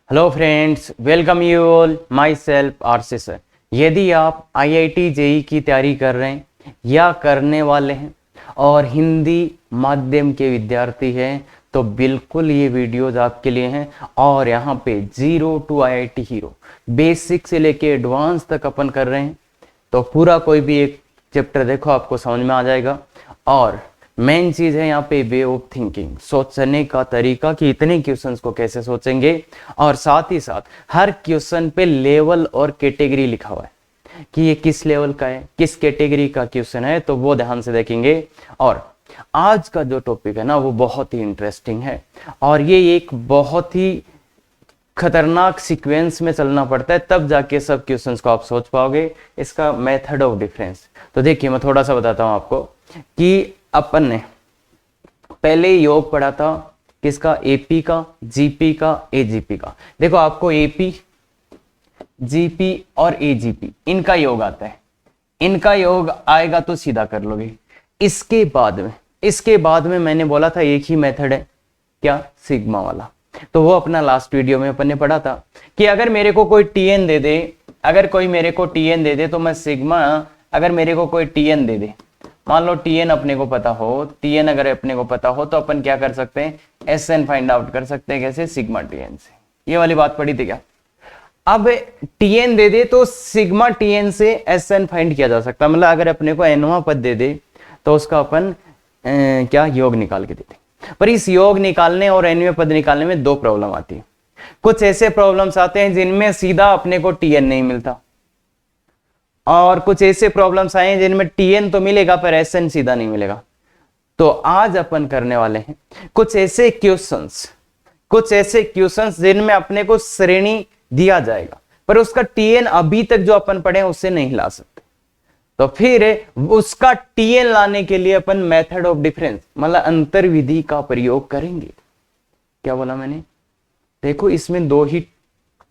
Hello friends, welcome you all. My self RC sir. यदि आप IIT JEE की तैयारी कर रहे हैं या करने वाले हैं और हिंदी माध्यम के विद्यार्थी हैं तो बिल्कुल ये वीडियोस आपके लिए हैं। और यहाँ पे zero to IIT hero basic से लेके एडवांस तक अपन कर रहे हैं, तो पूरा कोई भी एक चैप्टर देखो आपको समझ में आ जाएगा। और मेन चीज है यहाँ पे वे ऑफ थिंकिंग, सोचने का तरीका कि इतने क्वेश्चंस को कैसे सोचेंगे। और साथ ही साथ हर क्वेश्चन पे लेवल और कैटेगरी लिखा हुआ है कि ये किस लेवल का है, किस कैटेगरी का क्वेश्चन है, तो वो ध्यान से देखेंगे। और आज का जो टॉपिक है ना वो बहुत ही इंटरेस्टिंग है और ये एक बहुत ही खतरनाक सीक्वेंस में चलना पड़ता है, तब जाके सब क्वेश्चंस को आप सोच पाओगे। इसका मेथड ऑफ डिफरेंस तो देखिए, मैं थोड़ा सा बताता हूं आपको कि अपन ने पहले योग पढ़ा था किसका, एपी का, जीपी का, एजीपी का। देखो आपको एपी, जीपी और एजीपी इनका योग आता है, इनका योग आएगा तो सीधा कर लोगे। इसके बाद में मैंने बोला था एक ही मेथड है, क्या, सिग्मा वाला। तो वो अपना लास्ट वीडियो में अपन ने पढ़ा था कि अगर मेरे को कोई टीएन दे दे, अगर कोई मेरे को टीएन दे दे तो मैं सिग्मा, अगर मेरे को कोई टीएन दे दे, मान लो टीएन अपने को पता हो, टीएन अगर अपने को पता हो तो अपन क्या कर सकते हैं, एसएन फाइंड आउट कर सकते हैं। कैसे, सिग्मा टीएन से। ये वाली बात पढ़ी थी क्या। अब टीएन दे दे तो सिग्मा टीएन से एसएन फाइंड किया जा सकता है। मतलब अगर अपने को एनवां पद दे दे तो उसका अपन क्या योग निकाल के देते। पर इस योग निकालने और एनवें पद निकालने में दो प्रॉब्लम आती है। कुछ ऐसे प्रॉब्लम्स आते हैं जिनमें सीधा अपने को टीएन नहीं मिलता, और कुछ ऐसे प्रॉब्लम्स आए हैं जिनमें टीएन तो मिलेगा पर एसएन सीधा नहीं मिलेगा। तो आज अपन करने वाले हैं कुछ ऐसे क्वेश्चंस जिनमें अपने को श्रेणी दिया जाएगा पर उसका टीएन अभी तक जो अपन पढ़े उससे नहीं ला सकते। तो फिर उसका टीएन लाने के लिए अपन मेथड ऑफ डिफरेंस मतलब अंतर विधि का प्रयोग करेंगे। क्या बोला मैंने, देखो इसमें दो ही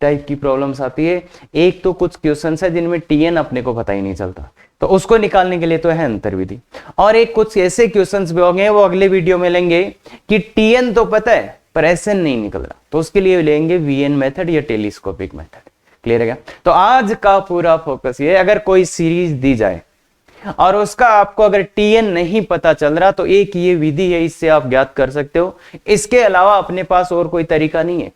टाइप की प्रॉब्लम्स आती है। एक तो कुछ क्वेश्चंस है जिनमें टीएन अपने को पता ही नहीं चलता, तो उसको निकालने के लिए तो है अंतर विधि। और एक कुछ ऐसे क्वेश्चंस भी होंगे, वो अगले वीडियो में लेंगे कि टीएन तो पता है पर एसएन नहीं निकल रहा, तो उसके लिए लेंगे वीएन मेथड या टेलीस्कोपिक मेथड। क्लियर है क्या। तो आज का पूरा फोकस ये, अगर कोई सीरीज दी जाए और उसका आपको अगर टीएन नहीं पता चल रहा तो एक ये विधि है, इससे आप ज्ञात कर सकते हो। इसके अलावा अपने पास और कोई तरीका नहीं है।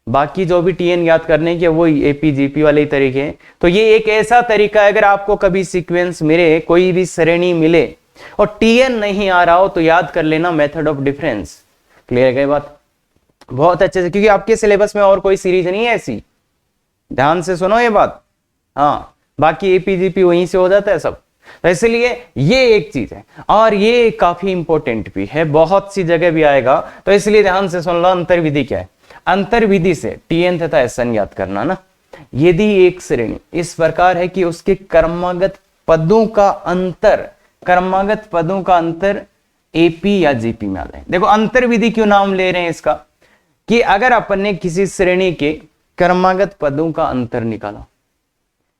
बाकी जो भी टीएन याद करने के वो एपी जीपी वाले ही तरीके हैं। तो ये एक ऐसा तरीका है, अगर आपको कभी सीक्वेंस मिले, कोई भी श्रेणी मिले और टीएन नहीं आ रहा हो तो याद कर लेना मेथड ऑफ डिफरेंस। क्लियर है बात, बहुत अच्छे से, क्योंकि आपके सिलेबस में और कोई सीरीज नहीं है ऐसी। ध्यान से सुनो ये बात। हाँ, बाकी एपी जीपी वहीं से हो जाता है सब। तो इसलिए ये एक चीज है और ये काफी इंपॉर्टेंट भी है, बहुत सी जगह भी आएगा। तो इसलिए ध्यान से सुन लो, अंतर विधि क्या है। अंतर विधि से टीएन तथा एसएन याद करना ना। यदि एक श्रेणी इस प्रकार है कि उसके क्रमागत पदों का अंतर एपी या जीपी में आ जाए। देखो अंतर विधि क्यों नाम ले रहे हैं इसका, कि अगर अपन ने किसी श्रेणी के क्रमागत पदों का अंतर निकाला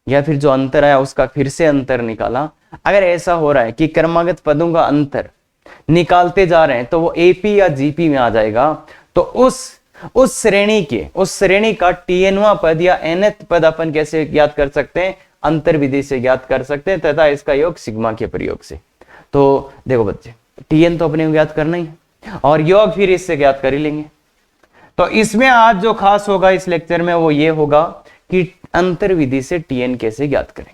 या फिर जो अंतर आया उसका फिर से अंतर निकाला, अगर ऐसा हो रहा है कि क्रमागत पदों का अंतर निकालते जा रहे हैं तो वो एपी या जीपी में आ जाएगा। तो उस श्रेणी का टीएनवां पद या एनथ पद अपन कैसे ज्ञात कर सकते हैं, अंतर विधि से ज्ञात कर सकते हैं तथा इसका योग सिग्मा के प्रयोग से। तो देखो बच्चे, टीएन तो अपने को ज्ञात करना ही है और योग फिर इससे ज्ञात कर ही लेंगे। तो इसमें आज जो खास होगा इस लेक्चर में वो ये होगा कि अंतर विधि से टीएन कैसे ज्ञात करें।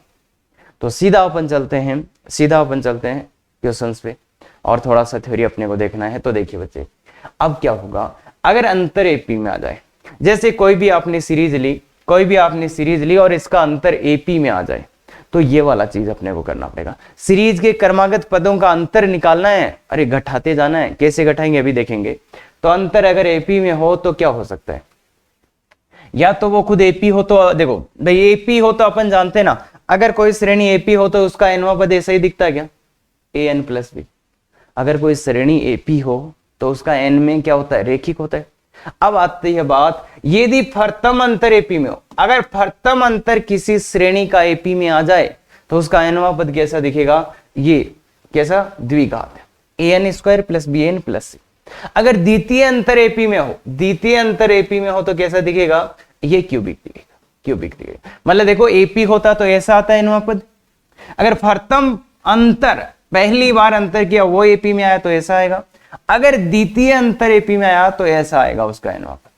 तो सीधा अपन चलते हैं क्वेश्चंस पे और थोड़ा सा थ्योरी अपने को देखना है। तो देखिए बच्चे, अब क्या होगा अगर अंतर एपी में आ जाए। जैसे कोई भी आपने सीरीज ली और इसका अंतर एपी में आ जाए, तो ये वाला चीज अपने को करना पड़ेगा। सीरीज के क्रमागत पदों का अंतर निकालना है, अरे घटाते जाना है। कैसे घटाएंगे अभी देखेंगे। तो अंतर अगर एपी में हो तो क्या हो सकता है, या तो वो खुद एपी हो, तो देखो भाई एपी हो तो अपन जानते ना, अगर कोई श्रेणी एपी हो तो उसका एनवां पद ऐसा ही दिखता है क्या, ए एन प्लस बी। अगर कोई श्रेणी एपी हो तो उसका एन में क्या होता है, रेखिक होता है। अब आती है बात, यदि प्रथम अंतर एपी में हो, अगर प्रथम अंतर किसी श्रेणी का एपी में आ जाए तो उसका एनवां पद कैसा दिखेगा, ये कैसा, द्विघात, a n square plus b n plus c. अगर द्वितीय अंतर एपी में हो, द्वितीय अंतर एपी में हो तो कैसा दिखेगा, ये क्यूबिक दिखेगा, क्यूबिक दिखेगा। मतलब देखो एपी होता तो ऐसा आता है एनवा पद, अगर प्रथम अंतर पहली बार अंतर किया वो एपी में आया तो ऐसा आएगा, अगर द्वितीय अंतर एपी में आया तो ऐसा आएगा उसका एनवा पद।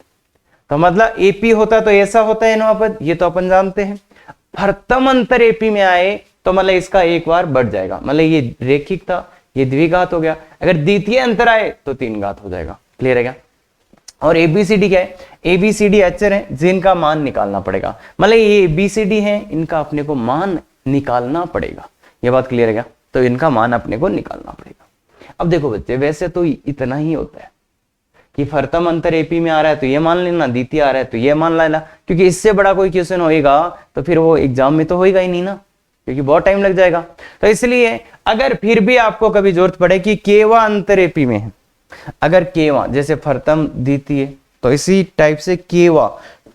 तो मतलब एपी होता तो ऐसा होता है एनवा पद, ये तो अपन जानते हैं। प्रथम अंतर एपी में आए तो मतलब इसका एक बार बढ़ जाएगा, मतलब ये रेखिक था, ये द्विघात हो गया। अगर द्वितीय अंतर आए तो तीन घात हो जाएगा। क्लियर है क्या? और एबीसीडी क्या है, एबीसीडी अचर है जिनका मान निकालना पड़ेगा, मतलब ये एबीसीडी है, इनका अपने को मान निकालना पड़ेगा। ये बात क्लियर है क्या? तो इनका मान अपने को निकालना पड़ेगा। अब देखो बच्चे, वैसे तो इतना ही होता है कि प्रथम अंतर एपी में आ रहा है तो ये मान लेना, द्वितीय आ रहा है तो ये मान लेना, क्योंकि इससे बड़ा कोई क्वेश्चन होएगा तो फिर वो एग्जाम में तो होएगा ही नहीं ना, क्योंकि बहुत टाइम लग जाएगा। तो इसलिए अगर फिर भी आपको कभी जरूरत पड़े कि केवा अंतर एपी में है, अगर केवा जैसे प्रथम द्वितीय, तो इसी टाइप से केवा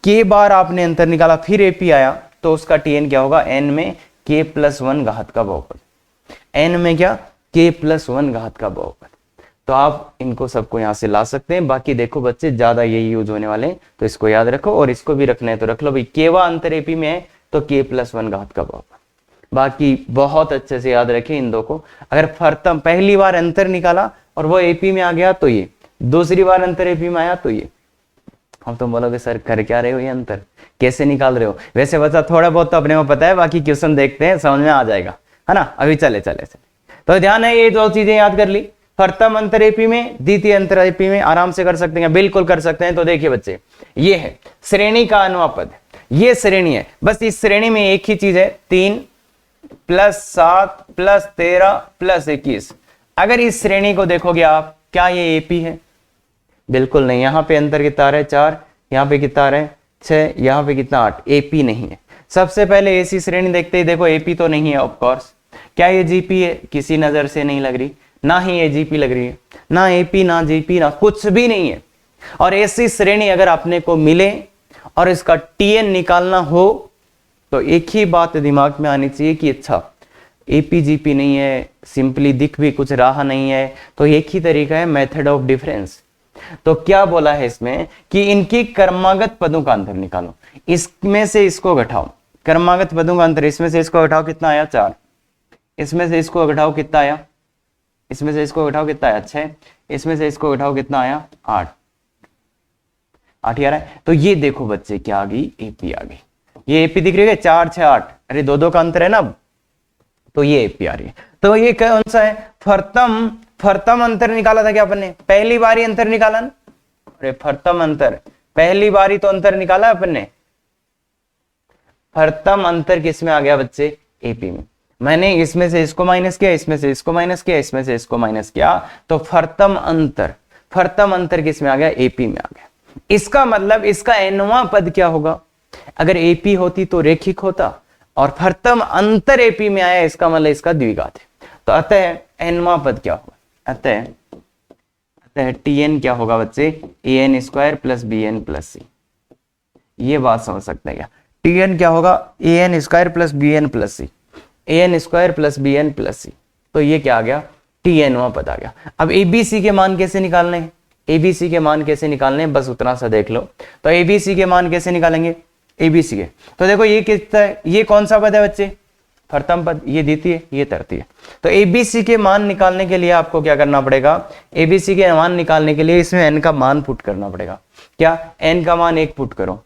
के बार आपने अंतर निकाला फिर एपी आया तो उसका टीएन क्या होगा, एन में के प्लस वन घात का बहुपद, एन में क्या, के प्लस वन घात का बहुपद। तो आप इनको सबको यहां से ला सकते हैं। बाकी देखो बच्चे, ज्यादा यही यूज होने वाले हैं तो इसको याद रखो, और इसको भी रखना है तो रख लो भाई, केवा अंतर एपी में है तो के प्लस वन घात का बहुपद। बाकी बहुत अच्छे से याद रखें इन दो को। अगर प्रथम पहली बार अंतर निकाला और वो एपी में आ गया तो ये, दूसरी बार अंतर एपी में आया तो ये। हम तो बोलोगे सर कर क्या रहे हो, ये अंतर कैसे निकाल रहे हो? वैसे बच्चा थोड़ा बहुत तो अपने को पता है, बाकी क्वेश्चन देखते हैं समझ में आ जाएगा, है ना। अभी चले तो ध्यान है, ये दो चीजें याद कर ली, प्रथम अंतर एपी में, द्वितीय अंतर एपी में आराम से कर सकते हैं, बिल्कुल कर सकते हैं। तो देखिए बच्चे, ये है श्रेणी का अनुपात, ये श्रेणी है। बस इस श्रेणी में एक ही चीज है, 3 + 7 + 13 + 21। अगर इस श्रेणी को देखोगे आप, क्या ये एपी है? बिल्कुल नहीं। यहां पे अंतर कितना आ रहा है, 4, यहां पे कितना आ रहा है, 6, यहां पे कितना, 8। एपी नहीं है। सबसे पहले ऐसी श्रेणी देखते ही देखो एपी तो नहीं है ऑफकोर्स। क्या ये जीपी है? किसी नजर से नहीं लग रही, ना ही ये जीपी लग रही है, ना एपी ना जीपी ना कुछ भी नहीं है। और ऐसी श्रेणी अगर अपने को मिले और इसका टीएन निकालना हो तो एक ही बात दिमाग में आनी चाहिए कि अच्छा एपी जीपी नहीं है, सिंपली दिख भी कुछ रहा नहीं है, तो एक ही तरीका है, मेथड ऑफ डिफरेंस। तो क्या बोला है इसमें कि इनकी क्रमागत पदों का अंतर निकालो, इसमें से इसको घटाओ, क्रमागत पदों का अंतर, इसमें से इसको घटाओ कितना आया, 4, इसमें से इसको घटाओ कितना आया, इसमें से इसको घटाओ कितना आया, 6, इसमें से इसको घटाओ कितना आया, 8 आ रहा है। तो ये देखो बच्चे क्या आ गई, एपी आ गई। ये एपी दिख रही है, 4 6 8, अरे दो का अंतर है ना, तो ये एपी आ रही है। तो ये कौन सा है, प्रथम अंतर निकाला था क्या अपन ने, पहली बारी अंतर निकाला ना, अरे प्रथम अंतर पहली बारी तो अंतर निकाला अपन ने। प्रथम अंतर किसमें आ गया बच्चे, एपी में। मैंने इसमें से इसको माइनस किया, इसमें से इसको माइनस किया, इसमें से इसको माइनस किया, तो प्रथम अंतर किसमें आ गया, एपी में आ गया। इसका मतलब इसका एनवा पद क्या होगा, अगर एपी होती तो रेखिक होता, और प्रथम अंतर एपी में आया, इसका मतलब इसका द्विघात है। तो अतः एनवा पद क्या होगा, अतः टीएन क्या होगा बच्चे, an² + bn + c। ये बात समझ सकते हैं क्या, टीएन क्या होगा, an² + bn + c, an² + bn + c। तो ये क्या आ गया, टीएनवा पद आ गया। अब एबीसी के मान कैसे निकालने हैं, एबीसी के मान कैसे निकालने हैं, बस उतना सा देख लो। तो एबीसी के मान कैसे निकालेंगे, एबीसी के, तो देखो ये कितना है, ये कौन सा पद है बच्चे, प्रथम पद, ये द्वितीय, ये तृतीय। तो एबीसी के मान निकालने के लिए आपको क्या करना पड़ेगा, एबीसी के मान निकालने के लिए इसमें एन का मान पुट करना पड़ेगा। क्या, एन का मान 1 पुट करो,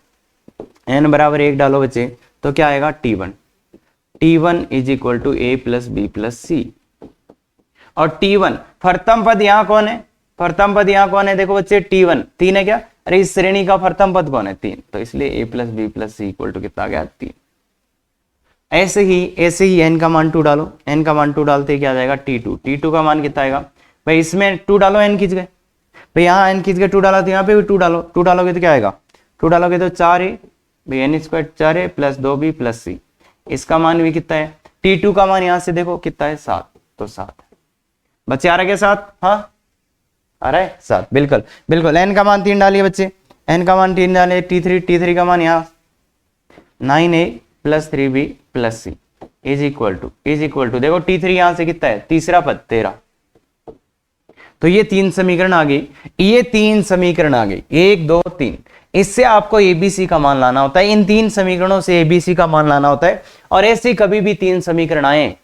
एन बराबर 1 डालो बच्चे, तो क्या आएगा, T1 = a + b + c। और T1 प्रथम पद यहां कौन है, प्रथम पद यहां कौन है, देखो बच्चे T1 3 है क्या, अरे इस श्रेणी का प्रथम पद कौन है, 3, तो इसलिए a + b + c = कितना आ गया, 3। ऐसे ही n का मान 2 डालो, n का मान 2 डालते क्या आ जाएगा, T2 का मान कितना आएगा भाई, इसमें 2 डालो, n खींच गए भाई, यहाँ n खींच गए, 2 डाला तो यहाँ पे भी 2 डालो, 2 डालोगे तो क्या आएगा, 2 डालोगे तो 4 है भाई, n² 4 है + 2b + c, इसका मान भी कितना है, T2 का मान यहां से देखो कितना है, 7, तो 7 बच्चे आ रहा है क्या, 7, हाँ आ रहा है 7, बिल्कुल बिल्कुल। n का मान 3 डालिए बच्चे, n का मान 3 डालिए, T3 का मान यहाँ 9a + 3b + c is equal to देखो T3 यहां से कितना है, तीसरा पद 13, तो ये 3 समीकरण आ गई, ये 3 समीकरण आ गई, 1 2 3। इससे आपको एबीसी का मान लाना होता है, इन 3 समीकरणों से एबीसी का मान लाना होता है। और ऐसे कभी भी 3 समीकरण आए,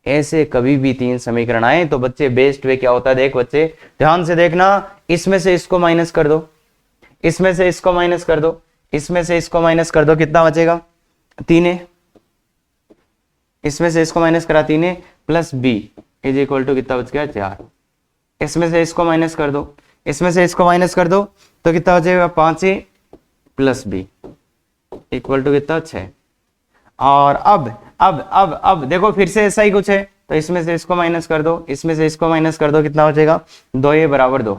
ऐसे कभी भी 3 समीकरण आए तो बच्चे बेस्ट वे क्या होता है, देख बच्चे ध्यान से देखना, इसमें से इसको माइनस कर दो, इसमें से इसको माइनस कर दो, इसमें से इसको माइनस कर दो, कितना बचेगा 3a, इसमें से इसको माइनस करा 3a plus b is equal to कितना बच गया 4। इसमें से इसको माइनस कर दो, इसमें से इसको माइनस कर दो तो कितना बचेगा 5a plus B equal to कितना 6। और अब देखो फिर से ऐसा ही कुछ है, तो इसमें से इसको माइनस कर दो, इसमें से इसको माइनस कर दो, कितना बचेगा 2a बराबर 2।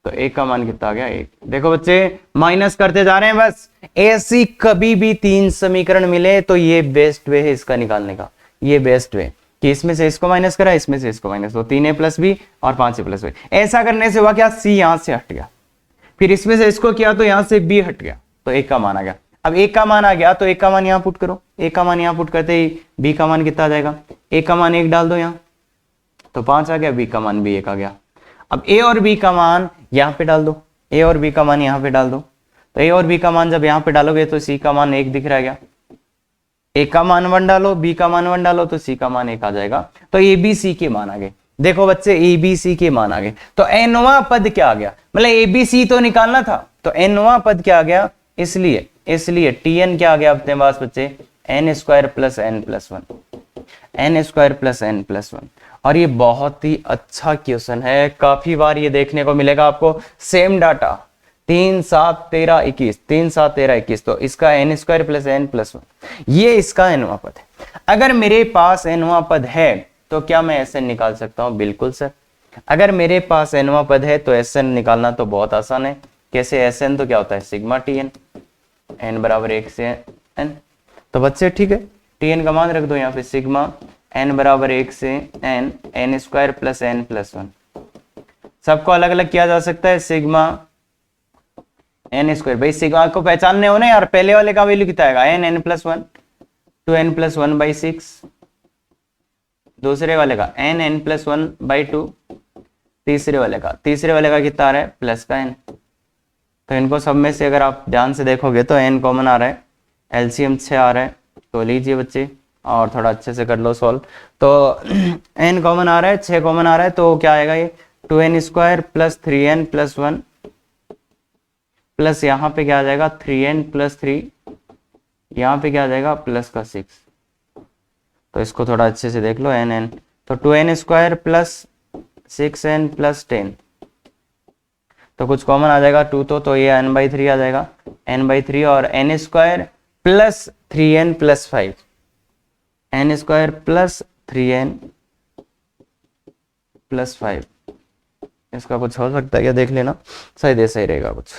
तो a का मान कितना आ गया 1। देखो बच्चे माइनस करते जा रहे हैं बस। ऐसी कभी भी 3 समीकरण मिले तो ये बेस्ट वे है इसका निकालने का, ये बेस्ट वे कि इसमें से इसको माइनस करा, इसमें से इसको माइनस, तो 3a प्लस बी और 5a प्लस बी। ऐसा करने से हुआ क्या, c यहां से हट गया, फिर इसमें से इसको किया तो यहां से b हट गया, तो a का मान आ गया। अब a का मान आ गया तो a का मान यहां पुट करो, a का मान यहां पुट करते ही b का मान कितना आ जाएगा, a का मान 1 डाल दो यहां तो 5 आ गया, b का मान भी 1 आ गया। अब a और b का मान यहां पे डाल दो, a और b का मान यहां पे डाल दो, तो a और b का मान जब यहां पे डालोगे तो c का मान 1 दिख रहा गया, a का मान 1 डालो, b का मान 1 डालो तो c का मान 1 आ जाएगा। तो a b c के मान आ गए। देखो बच्चे a b c के मान आ गए, तो nवां पद क्या आ गया, मतलब a b c तो निकालना था, तो nवां पद क्या आ गया, इसलिए tn क्या आ गया अपने पास बच्चे, n square plus n plus 1, n square plus n plus 1। और ये बहुत ही अच्छा क्वेश्चन है, काफी बार ये देखने को मिलेगा आपको, सेम डाटा 3 7 13 21, 3 7 13 21, तो इसका n square plus n plus 1, ये इसका nवां पद है। अगर मेरे पास nवां पद है तो क्या मैं Sn निकाल सकता हूं, बिल्कुल सर। अगर मेरे पास nवां पद है तो Sn निकालना तो बहुत आसान है। कैसे, Sn तो क्या होता है सिग्मा Tn, n बराबर 1 से n। तो बच्चे ठीक है, Tn का मान रख दो यहाँ पे, सिग्मा n बराबर 1 से n, n square plus n plus 1। सबको अलग अलग किया जा सकता है, सिग्मा n स्क्वायर, भाई सिग्मा को पहचानने हो ना यार, पहले वाले का वैल्यू कितना आएगा n plus 1 to n plus 1 by 6, दूसरे वाले का n प्लस 1 बाई 2, तीसरे वाले का कितना आ रहा है प्लस का n। तो इनको सब में से अगर आप ध्यान से देखोगे तो n कॉमन आ रहा है, एलसीएम 6 आ रहा है, तो लीजिए बच्चे और थोड़ा अच्छे से कर लो सॉल्व। तो n कॉमन आ रहा है, 6 कॉमन आ रहा है, तो क्या आएगा ये 2n square plus 3n plus 1 plus यहाँ पे क्या आ जाएगा 3n प्लस 3, यहाँ पे क्या आ जाएगा प्लस का 6। तो इसको थोड़ा अच्छे से देख लो n, तो 2n square plus 6n plus 10, तो कुछ कॉमन आ जाएगा 2, तो ये n/3 आ जाएगा, n/3 और n square plus 3n plus 5, n square plus 3n plus 5। इसका कुछ हो सकता है क्या, देख लेना, शायद ऐसा ही रहेगा कुछ,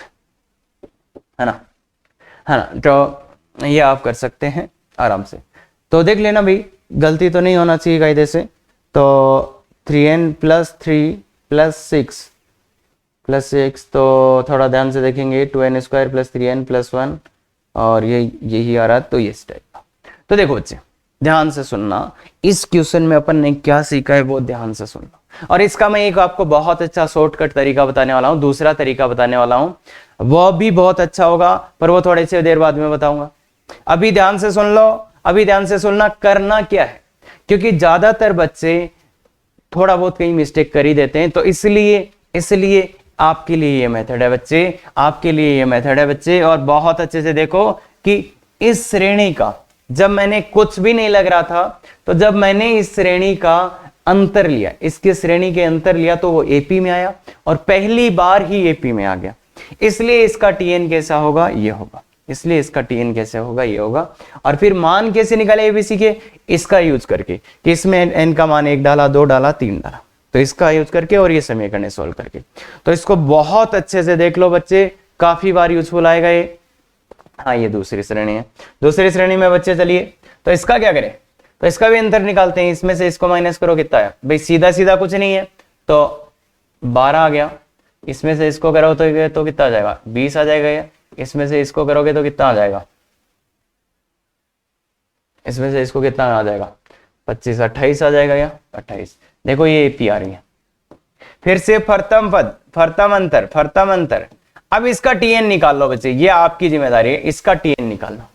है ना, तो ये आप कर सकते हैं आराम से। तो देख लेना भाई, गलती तो नहीं होना चाहिए कायदे से। तो 3n प्लस 3 प्लस 6 तो थोड़ा ध्यान से देखेंगे, 2n square plus 3n plus 1 और यही आ रहा, तो ये इस टाइप का। तो देखो बच्चे ध्यान से सुनना, इस क्वेश्चन में अपन ने क्या सीखा है वो ध्यान से सुनना, और इसका मैं एक आपको बहुत अच्छा शॉर्टकट तरीका बताने वाला हूं, दूसरा तरीका बताने वाला हूं, वो भी बहुत अच्छा होगा, पर वो थोड़ी सी देर बाद में बताऊंगा। अभी ध्यान से सुन लो, अभी ध्यान से सुनना, करना क्या है, क्योंकि ज्यादातर बच्चे थोड़ा बहुत कहीं मिस्टेक कर ही देते हैं, तो इसलिए आपके लिए ये मेथड है बच्चे, आपके लिए ये मेथड है बच्चे। और बहुत अच्छे से देखो कि इस श्रेणी का जब मैंने कुछ भी नहीं लग रहा था, तो जब मैंने इस श्रेणी का अंतर लिया, इसके श्रेणी के अंतर लिया, तो वो एपी में आया और पहली बार ही एपी में आ गया। इसलिए इसका टीएन कैसा होगा, ये होगा, इसलिए इसका टीएन कैसे होगा, ये होगा। और फिर मान कैसे निकाले एबीसी के, इसका यूज करके कि इसमें एन का मान 1 डाला, 2 डाला, 3 डाला, तो इसका यूज करके और ये समीकरण सोल्व करके। तो इसको बहुत अच्छे से देख लो बच्चे, काफी बार यूजफुल आएगा ये। हाँ, ये दूसरी श्रेणी है, दूसरी श्रेणी में बच्चे चलिए, तो इसका क्या करें, तो इसका भी अंतर निकालते हैं, इसमें से इसको माइनस करो, कितना है भाई, सीधा सीधा कुछ नहीं है, तो 12 आ गया, इसमें से इसको करो तो कितना आ जाएगा 20 आ जाएगा, ये इसमें से इसको करोगे तो कितना आ जाएगा, इसमें से इसको कितना आ जाएगा 25, 28 आ जाएगा, या 28। देखो ये एपी आ रही है, फिर से प्रथम पद, प्रथम अंतर। अब इसका टीएन निकाल लो बच्चे, ये आपकी जिम्मेदारी है, इसका टीएन निकालना।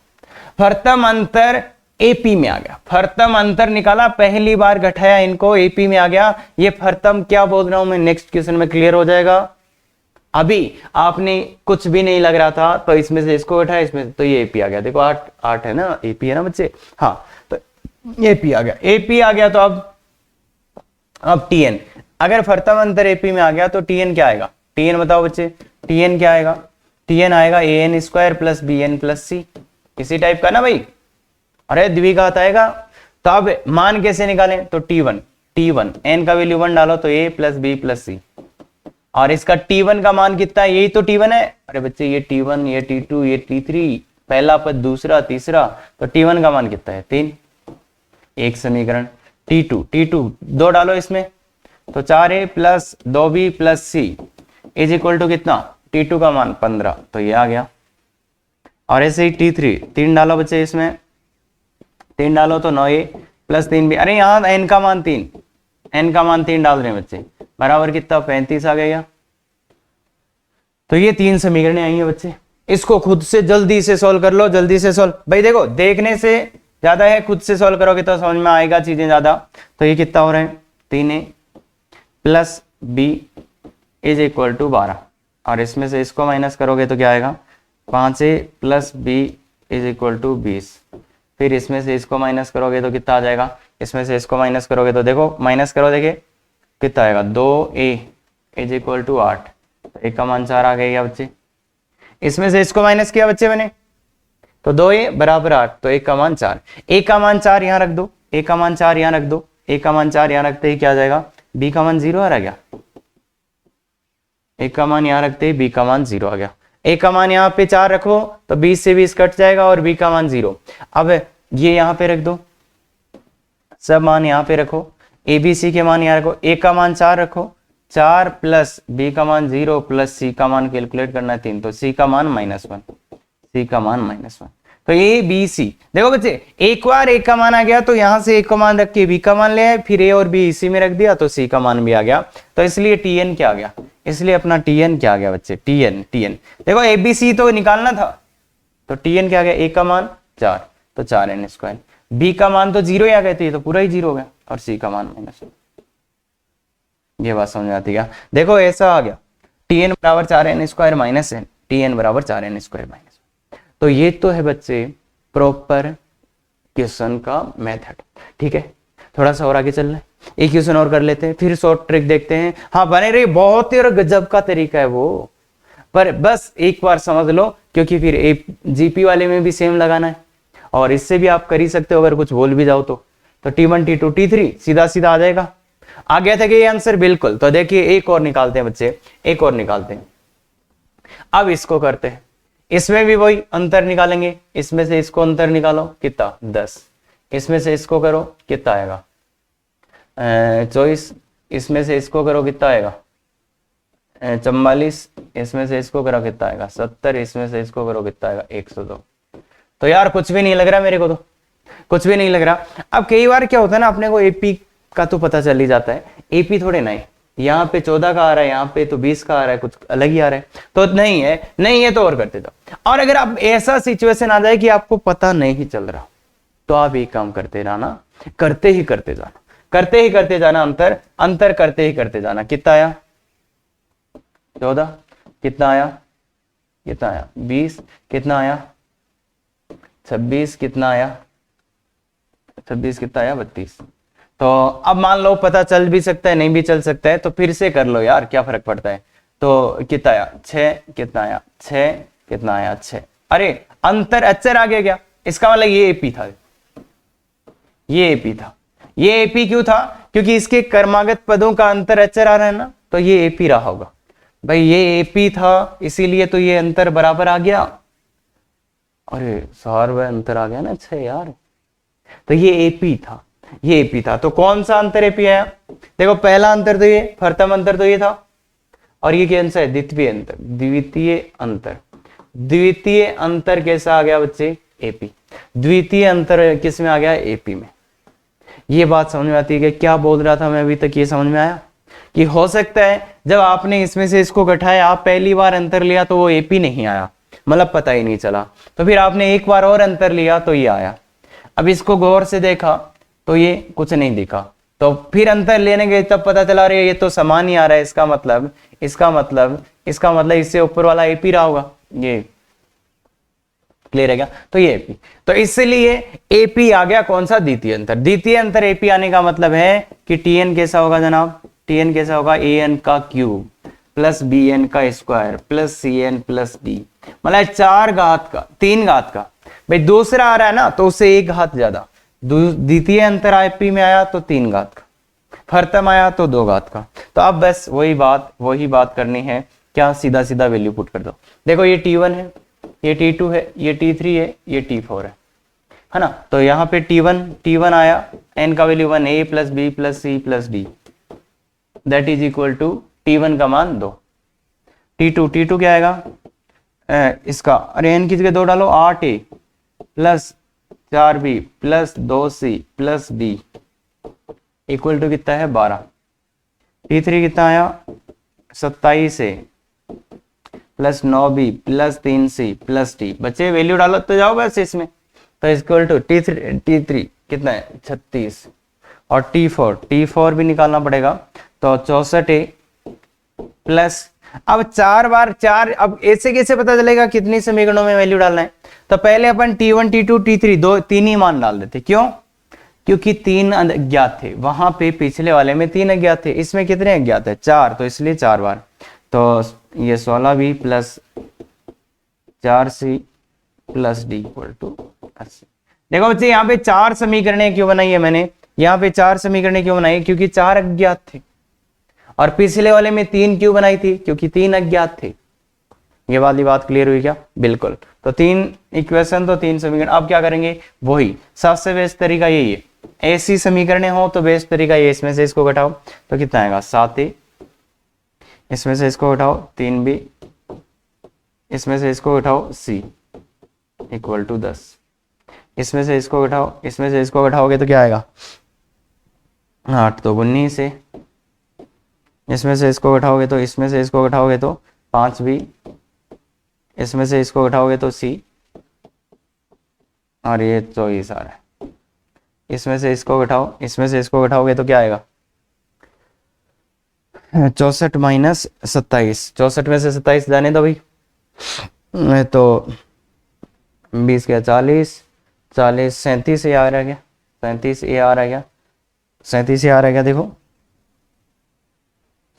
प्रथम अंतर एपी में आ गया, प्रथम अंतर निकाला, पहली बार घटाया इनको, एपी में आ गया। ये प्रथम क्या बोल रहा हूं मैं, नेक्स्ट क्वेश्चन में क्लियर हो जाएगा। अभी आपने कुछ भी नहीं लग रहा था तो इसमें से इसको उठाया, इसमें से तो ये एपी आ गया। देखो 8 है ना, एपी है ना बच्चे, हाँ तो एपी आ गया, एपी आ गया। तो अब टीएन, अगर प्रथम अंतर एपी में आ गया तो टीएन क्या आएगा, टीएन बताओ बच्चे, टीएन क्या आएगा, टीएन आएगा n square plus b n plus c, इसी टाइप का ना भाई। अरे द्विघात आएगा। तो अब मान कैसे निकालें, तो टी वन एन का वैल्यू 1 डालो तो ए प्लस बी प्लस सी, और इसका टी1 का मान कितना है, यही तो टी1 है। अरे बच्चे ये टी1, ये टी2, ये टी3, पहला पद, दूसरा, तीसरा, तो टी1 का मान कितना है 3। एक समीकरण टी2 2 डालो इसमें, तो 4a plus 2b plus c is equal to कितना, टी2 का मान 15, तो ये आ गया। और ऐसे ही टी3 3 डालो बच्चे, इसमें 3 डालो तो 9a प्लस 3b, अरे यहाँ n का मान 3, n का मान 3 डाल रहे हैं बच्चे, बराबर कितना 35 आ गया। तो ये 3 समीकरणें आई हैं बच्चे, इसको खुद से जल्दी से सॉल्व कर लो, जल्दी से सॉल्व। भाई देखो देखने से ज्यादा है, खुद से सॉल्व करोगे तो समझ में आएगा चीजें ज्यादा। तो ये कितना हो रहा है, 3a plus b is equal to 12, और इसमें से इसको माइनस करोगे तो क्या आएगा, 5a plus b is equal to 20। फिर इसमें से इसको माइनस करोगे तो कितना आ जाएगा, इसमें से इसको माइनस करोगे तो देखो माइनस करो, देखिए कितना आएगा, 2a इज इक्वल टू 8, तो a का मान 4 आ गया बच्चे। इसमें से इसको माइनस किया बच्चे मैंने, तो 2a बराबर 8, तो a का मान 4, a का मान 4 यहाँ रख दो, a का मान 4 यहाँ रख दो, a का मान 4 यहाँ रखते ही क्या आ जाएगा, b का मान 0 आ गया, a का मान यहाँ रखते ही b का मान 0 आ गया। a का मान यहाँ पे 4 रखो तो 20 से 20 कट जाएगा और b का मान 0। अब ये यहाँ पे रख दो, सब मान यहाँ पे रखो, ए बी सी के मान यहाँ रखो, ए का मान 4 रखो, 4 प्लस बी का मान 0 प्लस सी का मान कैलकुलेट करना है 3, तो सी का मान -1, सी का मान -1। तो ए बी सी, देखो बच्चे एक बार ए का मान आ गया तो यहां से ए का मान रख के बी का मान ले आए, फिर ए और बी इसी में रख दिया तो सी का मान भी आ गया। तो इसलिए टीएन क्या आ गया, इसलिए अपना टीएन क्या आ गया बच्चे, टीएन देखो ए बी सी तो निकालना था, तो टीएन क्या आ गया, ए का मान 4 तो 4n स्क्वायर, बी का मान तो 0 ही आ गया, तो ये तो पूरा ही 0 हो गया, और सी का मान -1। ये बात समझ आती है। देखो ऐसा आ गया, टीएन बराबर 4n square minus n, TN बराबर 4n स्क्वायर माइनस। तो ये तो है बच्चे प्रॉपर क्वेश्चन का मेथड, ठीक है। थोड़ा सा और आगे चल रहे हैं, एक क्वेश्चन और कर लेते हैं, फिर शॉर्ट ट्रिक देखते हैं। हाँ बने रही, बहुत ही और गजब का तरीका है वो, पर बस एक बार समझ लो, क्योंकि फिर जीपी वाले में भी सेम लगाना है, और इससे भी आप कर ही सकते हो अगर कुछ बोल भी जाओ तो। T1 T2 T3 सीधा सीधा आ जाएगा। आ गया था कि ये आंसर बिल्कुल। तो देखिए एक और निकालते हैं बच्चे, एक और निकालते हैं। अब इसको करते हैं, इसमें भी वही अंतर निकालेंगे, इसमें से इसको अंतर निकालो कितना 10, इसमें से इसको करो कितना आएगा 24, इसमें से इसको करो कितना आएगा 44, इसमें से इसको करो कितना आएगा 70, इसमें से इसको करो कितना आएगा 102। तो यार कुछ भी नहीं लग रहा मेरे को, तो कुछ भी नहीं लग रहा। अब कई बार क्या होता है ना, अपने को एपी का तो पता चल ही जाता है, एपी थोड़े नहीं, यहाँ पे 14 का आ रहा है, यहाँ पे तो 20 का आ रहा है, कुछ अलग ही आ रहा है, तो नहीं है तो और करते जाओ। और अगर आप ऐसा सिचुएशन आ जाए कि आपको पता नहीं चल रहा, तो आप एक काम करते रहना, करते ही करते जाना, अंतर करते ही करते जाना। कितना आया 14, कितना आया 20, कितना आया 26, कितना आया 32। तो अब मान लो पता चल भी सकता है, नहीं भी चल सकता है, तो फिर से कर लो यार, क्या फर्क पड़ता है। तो कितना आया 6, कितना आया 6, कितना आया 6। अरे अंतर अचर आ गया क्या, इसका मतलब ये एपी था, ये एपी था। ये एपी क्यों था, क्योंकि इसके कर्मागत पदों का अंतर अचर आ रहा है ना, तो ये एपी रहा होगा भाई, ये एपी था, इसीलिए तो ये अंतर बराबर आ गया। अरे सार वह अंतर आ गया ना 6 यार, तो ये एपी था, ये एपी था। तो कौन सा अंतर एपी आया, देखो पहला अंतर तो ये, प्रथम अंतर तो ये था, और ये कौन सा है द्वितीय अंतर, द्वितीय अंतर कैसा आ गया बच्चे, एपी। द्वितीय अंतर किस में आ गया, एपी में। ये बात समझ में आती है कि क्या बोल रहा था मैं अभी तक, ये समझ में आया कि हो सकता है जब आपने इसमें से इसको घटाया, आप पहली बार अंतर लिया तो वो एपी नहीं आया, मतलब पता ही नहीं चला, तो फिर आपने एक बार और अंतर लिया तो ये आया। अब इसको गौर से देखा तो ये कुछ नहीं दिखा, तो फिर अंतर लेने गए तब पता चला रहे ये तो समान ही आ रहा है, इसका मतलब इससे ऊपर वाला एपी रहा होगा। ये क्लियर है क्या? तो ये एपी, तो इसलिए एपी आ गया कौन सा? द्वितीय अंतर। द्वितीय अंतर एपी आने का मतलब है कि टीएन कैसा होगा जनाब? टीएन कैसा होगा? एन का क्यूब प्लस बी एन का square plus c n plus d, मतलब 4 घात का 3 घात का। भाई दूसरा आ रहा है ना तो उससे 1 घात ज्यादा, द्वितीय अंतर आईपी में आया तो 3 घात का, फर्तम आया तो 2 घात का। तो अब बस वही बात करनी है, क्या? सीधा सीधा वैल्यू पुट कर दो। देखो ये T1 है, ये T2 है, ये T3 है, ये T4 है ना? तो यहाँ पे T1 आया, n का value 1, a plus b plus c plus d, that is equal to T1 का मान 2। T2 क्या आएगा? इसका, अरे n की जगह 2 डालो, 8a plus 4b plus 2c plus d equal to कितना है? 12। T3 कितना आया? 27a plus 9b plus 3c plus d। बच्चे वैल्यू डालो तो जाओ बस इसमें, तो इक्वल टू T3 कितना है? 36, और T4 भी निकालना पड़ेगा, तो 64a प्लस, अब 4 बार 4, अब ऐसे कैसे पता चलेगा कितनी समीकरणों में वैल्यू डालना है? तो पहले अपन T1 T2 T3 तीन ही मान डाल देते। क्यों? क्योंकि 3 अज्ञात थे, वहां पे पिछले वाले में 3 अज्ञात थे, इसमें कितने अज्ञात है? 4, तो इसलिए 4 बार। तो ये 16b plus 4c plus d equal to 80। देखो बच्चे यहाँ पे 4 समीकरणें क्यों बनाई है मैंने? यहाँ पे 4 समीकरणें क्यों बनाई? क्योंकि 4 अज्ञात थे, और पिछले वाले में 3 क्यों बनाई थी? क्योंकि 3 अज्ञात थे। ये वाली बात क्लियर हुई क्या? बिल्कुल। तो 3 इक्वेशन तो 3 समीकरण। अब क्या करेंगे? वही सबसे बेस्ट तरीका यही है, ऐसी समीकरणें हो तो बेस्ट तरीका ये, इसमें से इसको घटाओ तो कितना आएगा? 7a, इसमें से इसको घटाओ 3b, इसमें से इसको घटाओ c इक्वल टू 10, इसमें से इसको घटाओ, इसमें से इसको घटाओगे तो क्या आएगा? 8 तो 19 है, इसमें से इसको घटाओगे तो, इसमें से इसको घटाओगे तो 5b, इसमें से इसको घटाओगे तो c, और ये 24 आ रहा है। इसमें से इसको घटाओ, इसमें से इसको घटाओगे तो क्या आएगा? 64 माइनस 27, 64 में से 27 जाने दो भाई, तो 20 क्या? 40, 37 ये आ रहा है क्या? 37 ये आ रहा है क्या? 37 ये आ रहा है क्या? देखो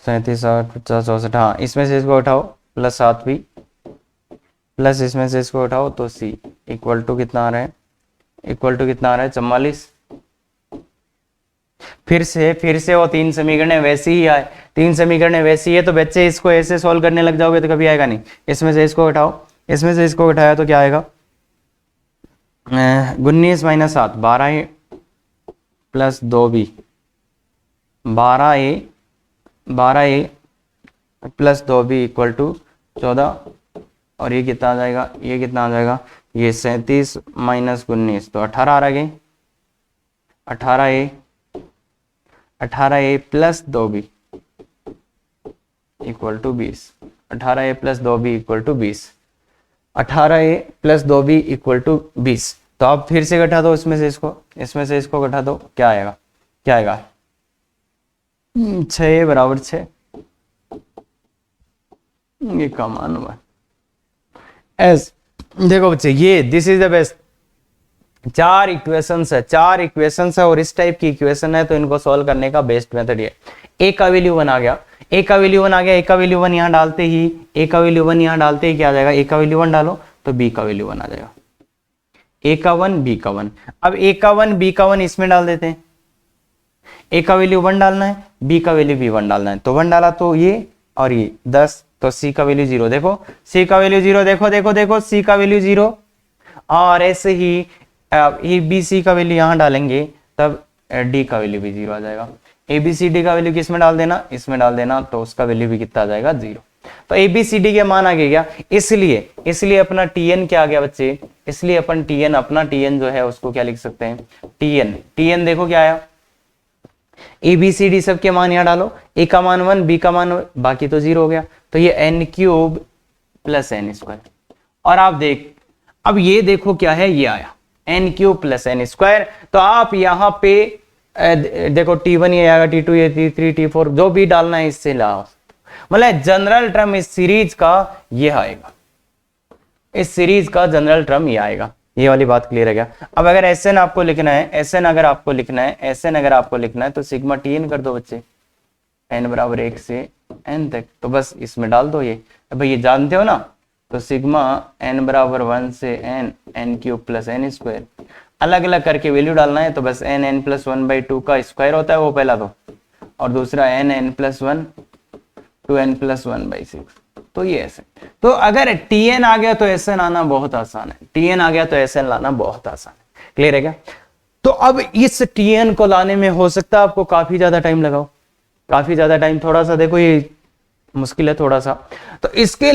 37 8 50 64, हाँ। इसमें से इसको उठाओ प्लस 7b प्लस इसमें से इसको उठाओ तो c इक्वल टू कितना आ रहा है? इक्वल टू कितना आ रहा है? 44। फिर से वो 3 समीकरण वैसी ही आए, 3 समीकरण वैसी है, तो बच्चे इसको ऐसे सॉल्व करने लग जाओगे तो कभी आएगा नहीं। इसमें से इसको उठाओ, इसमें से इसको उठाया तो क्या आएगा? 19 minus 7, 12a plus 2b, 12a plus 2b equal to 14, और ये कितना आ जाएगा? ये कितना आ जाएगा? ये 37 माइनस 19, तो 18 आ रहा है। 18a plus 2b equal to 20, 18a plus 2b equal to 20, 18a plus 2b equal to 20। तो आप फिर से घटा दो, इसमें से इसको घटा दो, क्या आएगा? क्या आएगा? 6 बराबर 6, ये का मान हुआ। एस देखो बच्चे, ये this is the best. 4 equations है, और इस टाइप की इक्वेशन है तो इनको सॉल्व करने का बेस्ट मेथड ये। ए का वैल्यू 1 आ गया, ए का वैल्यू 1 यहाँ डालते ही, क्या आ जाएगा? ए का वैल्यू 1 डालो तो बी का वैल्यू 1 आ जाएगा। ए का 1 बी का 1, अब ए का 1 बी का 1 इसमें डाल देते हैं। ए का वैल्यू 1 डालना है, बी का वैल्यू भी 1 डालना है, तो 1 डाला तो ये और ये 10, तो सी का वैल्यू 0। देखो सी का वैल्यू 0, देखो सी का वैल्यू 0, और ऐसे ही बी सी का वैल्यू यहाँ डालेंगे तब डी का वैल्यू भी 0 आ जाएगा। ए बी सी डी का वैल्यू किस में डाल देना? इसमें डाल देना, तो उसका वैल्यू भी कितना आ जाएगा? 0। तो ए बी सी डी के मान आ गया, इसलिए अपना टीएन क्या आ गया बच्चे? इसलिए अपना टीएन जो है उसको क्या लिख सकते हैं? टीएन देखो क्या आया? ए बी सी डी सबके मान यहाँ डालो, ए का मान 1, बी का मान बाकी तो 0 हो गया, तो ये n cube plus n square. और आप अब ये देखो क्या है, ये आया n cube plus n square. तो आप यहाँ पे देखो T1 ये आएगा, T2 ये, T3 T4 जो भी डालना है इससे लाओ, मतलब जनरल टर्म इस सीरीज का ये आएगा, इस सीरीज का जनरल टर्म ये आएगा। ये वाली बात क्लियर है क्या? अब अगर Sn आपको लिखना है, Sn अगर आपको लिखना है, Sn अगर आपको लिखना है तो सिग्मा Tn कर दो बच्चे, n बराबर 1 से n तक, तो बस इसमें डाल दो ये। भाई ये जानते हो ना, तो सिग्मा n बराबर 1 से n, n cube plus n square, अलग अलग करके वैल्यू डालना है, तो बस n प्लस 1/2 का स्क्वायर होता है वो पहला तो, और दूसरा n प्लस 1 2n प्लस 1/6, तो ये ऐसे। तो अगर Tn आ गया तो Sn आना बहुत आसान है, Tn आ गया तो Sn लाना बहुत आसान है। क्लियर है क्या? तो अब इस Tn को लाने में हो सकता है आपको काफी ज्यादा टाइम लगाओ, काफी ज्यादा टाइम, थोड़ा सा देखो ये मुश्किल है थोड़ा सा। तो इसके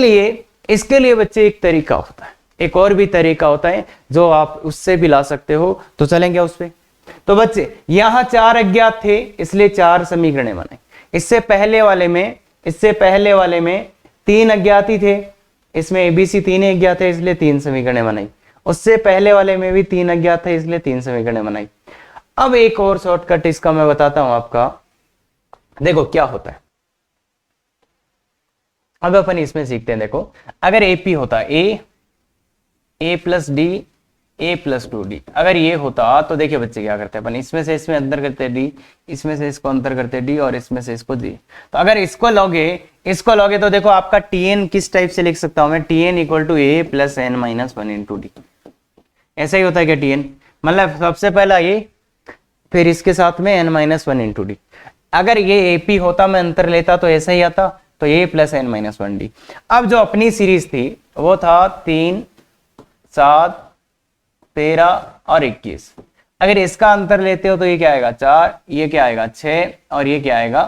लिए बच्चे एक तरीका होता है, एक और भी तरीका होता है जो आप उससे भी ला सकते हो, तो चलेंगे उस पे। तो बच्चे यहाँ 4 अज्ञात थे इसलिए 4 समीकरण बने, इससे पहले वाले में 3 अज्ञात ही थे, इसमें एबीसी 3 अज्ञात है इसलिए 3 समीकरण बनाई, उससे पहले वाले में भी 3 अज्ञात थे इसलिए 3 समीकरण बनाई। अब एक और शॉर्टकट इसका मैं बताता हूं आपका, देखो क्या होता है। अब अपन इसमें सीखते हैं, देखो अगर एपी होता ए plus D, a plus 2d, अगर ये होता तो देखिए बच्चे क्या करते हैं, अपन इसमें से इसमें अंतर करते हैं d, इसमें से इसको अंतर करते हैं d, और इसमें से इसको d। तो अगर इसको लोगे तो देखो आपका tn किस टाइप से लिख सकता हूं मैं, tn equal to a plus n minus 1 into d. ऐसा ही होता है क्या tn, मतलब सबसे पहला ये, फिर इसके साथ में n माइनस 1 इंटू डी। अगर ये ap होता, मैं अंतर लेता तो ऐसा ही आता, तो a plus n minus 1d। अब जो अपनी सीरीज थी वो था 3 7 13 और 21। अगर इसका अंतर लेते हो तो ये क्या आएगा 4, ये क्या आएगा 6, और ये क्या आएगा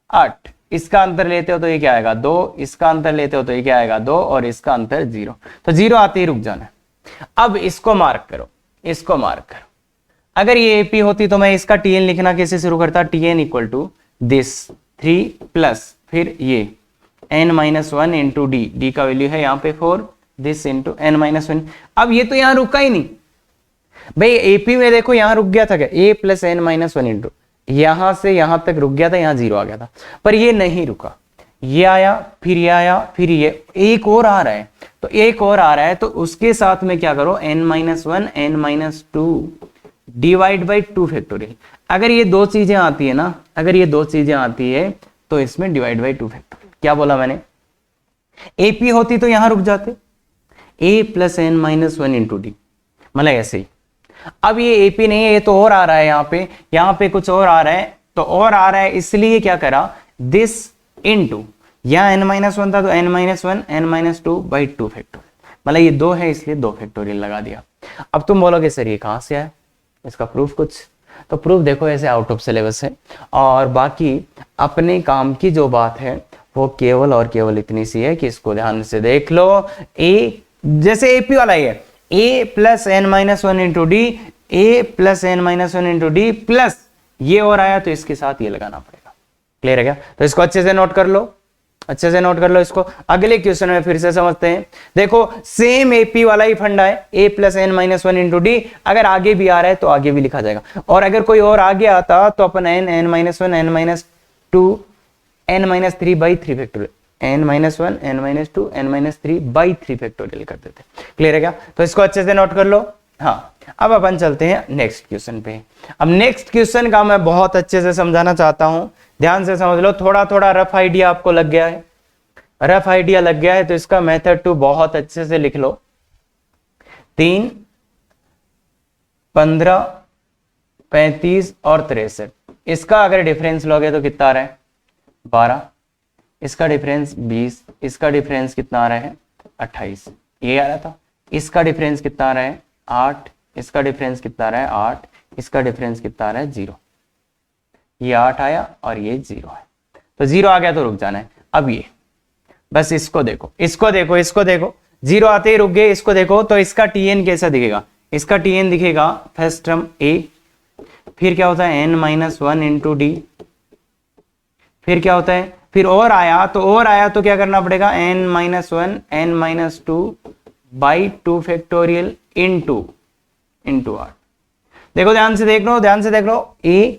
8। इसका अंतर लेते हो तो ये क्या आएगा 2, इसका अंतर लेते हो तो ये क्या आएगा 2, और इसका अंतर 0। तो 0 आते ही रुक जाना है। अब इसको मार्क करो, इसको मार्क करो। अगर ये एपी होती तो मैं इसका टीएन लिखना कैसे शुरू करता, tn equal to this 3 plus फिर ये n minus 1 into d, d का वैल्यू है यहाँ पे 4, दिस इंटू n माइनस 1। अब ये तो यहाँ रुका ही नहीं भाई, एपी में देखो यहाँ रुक गया था क्या, a plus n minus 1 into, यहां से यहां तक रुक गया था, यहाँ 0 आ गया था, पर ये नहीं रुका, ये आया, फिर ये आया, फिर ये एक और आ रहा है, तो एक और आ रहा है, तो उसके साथ में क्या करो n minus 1 n minus 2 divide by 2 factorial. अगर ये दो चीजें आती है ना, अगर ये दो चीजें आती है तो इसमें डिवाइड बाई 2 फैक्टोरियल। क्या बोला मैंने, एपी होती तो यहां रुक जाते, a plus n minus 1 into d, मतलब ऐसे ही। अब ये एपी नहीं है, ये तो और आ रहा है, यहाँ पे कुछ और आ रहा है, तो और आ रहा है इसलिए क्या करा, दिस इनटू, यहाँ n माइनस 1 था तो n minus 1 n minus 2 by 2 factorial, मतलब ये 2 है इसलिए 2 फैक्टोरियल लगा दिया। अब तुम बोलोगे सर ये कहां से आया, इसका प्रूफ कुछ, तो प्रूफ देखो ऐसे आउट ऑफ सिलेबस है, और बाकी अपने काम की जो बात है वो केवल और केवल इतनी सी है कि इसको ध्यान से देख लो। ए जैसे एपी वाला ही है, a plus n minus 1 into d, a plus n minus 1 into d plus ये और आया तो इसके साथ ये लगाना पड़ेगा। क्लियर है क्या, तो इसको अच्छे से नोट कर लो, अच्छे से नोट कर लो इसको। अगले क्वेश्चन में फिर से समझते हैं, देखो सेम एपी वाला ही फंडा है, a plus n minus 1 into d, अगर आगे भी आ रहा है तो आगे भी लिखा जाएगा, और अगर कोई और आगे आता तो अपन n minus 1 n minus 2 n minus 3 by 3 factorial, n minus 1 n minus 2 n minus 3 by 3 factorial कर देते। क्लियर है क्या, तो इसको अच्छे से नोट कर लो। हाँ, अब अपन चलते हैं नेक्स्ट क्वेश्चन पे। अब नेक्स्ट क्वेश्चन का मैं बहुत अच्छे से समझाना चाहता हूं, ध्यान से समझ लो, थोड़ा थोड़ा रफ आइडिया आपको लग गया है, रफ आइडिया लग गया है तो इसका मेथड 2 बहुत अच्छे से लिख लो। 3 15 35 और 63, इसका अगर डिफरेंस लोगे तो कितना आ रहा है 12, इसका डिफरेंस 20, इसका डिफरेंस कितना आ रहा है 28, ये आ रहा था। इसका डिफरेंस कितना आ रहा है 8, इसका डिफरेंस कितना आ रहा है 8, इसका डिफरेंस कितना आ रहा है 0, ये 8 आया और ये 0 है, तो 0 आ गया तो रुक जाना है। अब ये बस इसको देखो, इसको देखो, इसको देखो, 0 आते ही रुक गए, इसको देखो, तो इसका टीएन कैसा दिखेगा, इसका टीएन दिखेगा फर्स्ट टर्म a, फिर क्या होता है n minus one into d, फिर क्या होता है, फिर और आया तो क्या करना पड़ेगा, n minus one n minus two by 2 factorial into r. देखो ध्यान से देख लो, a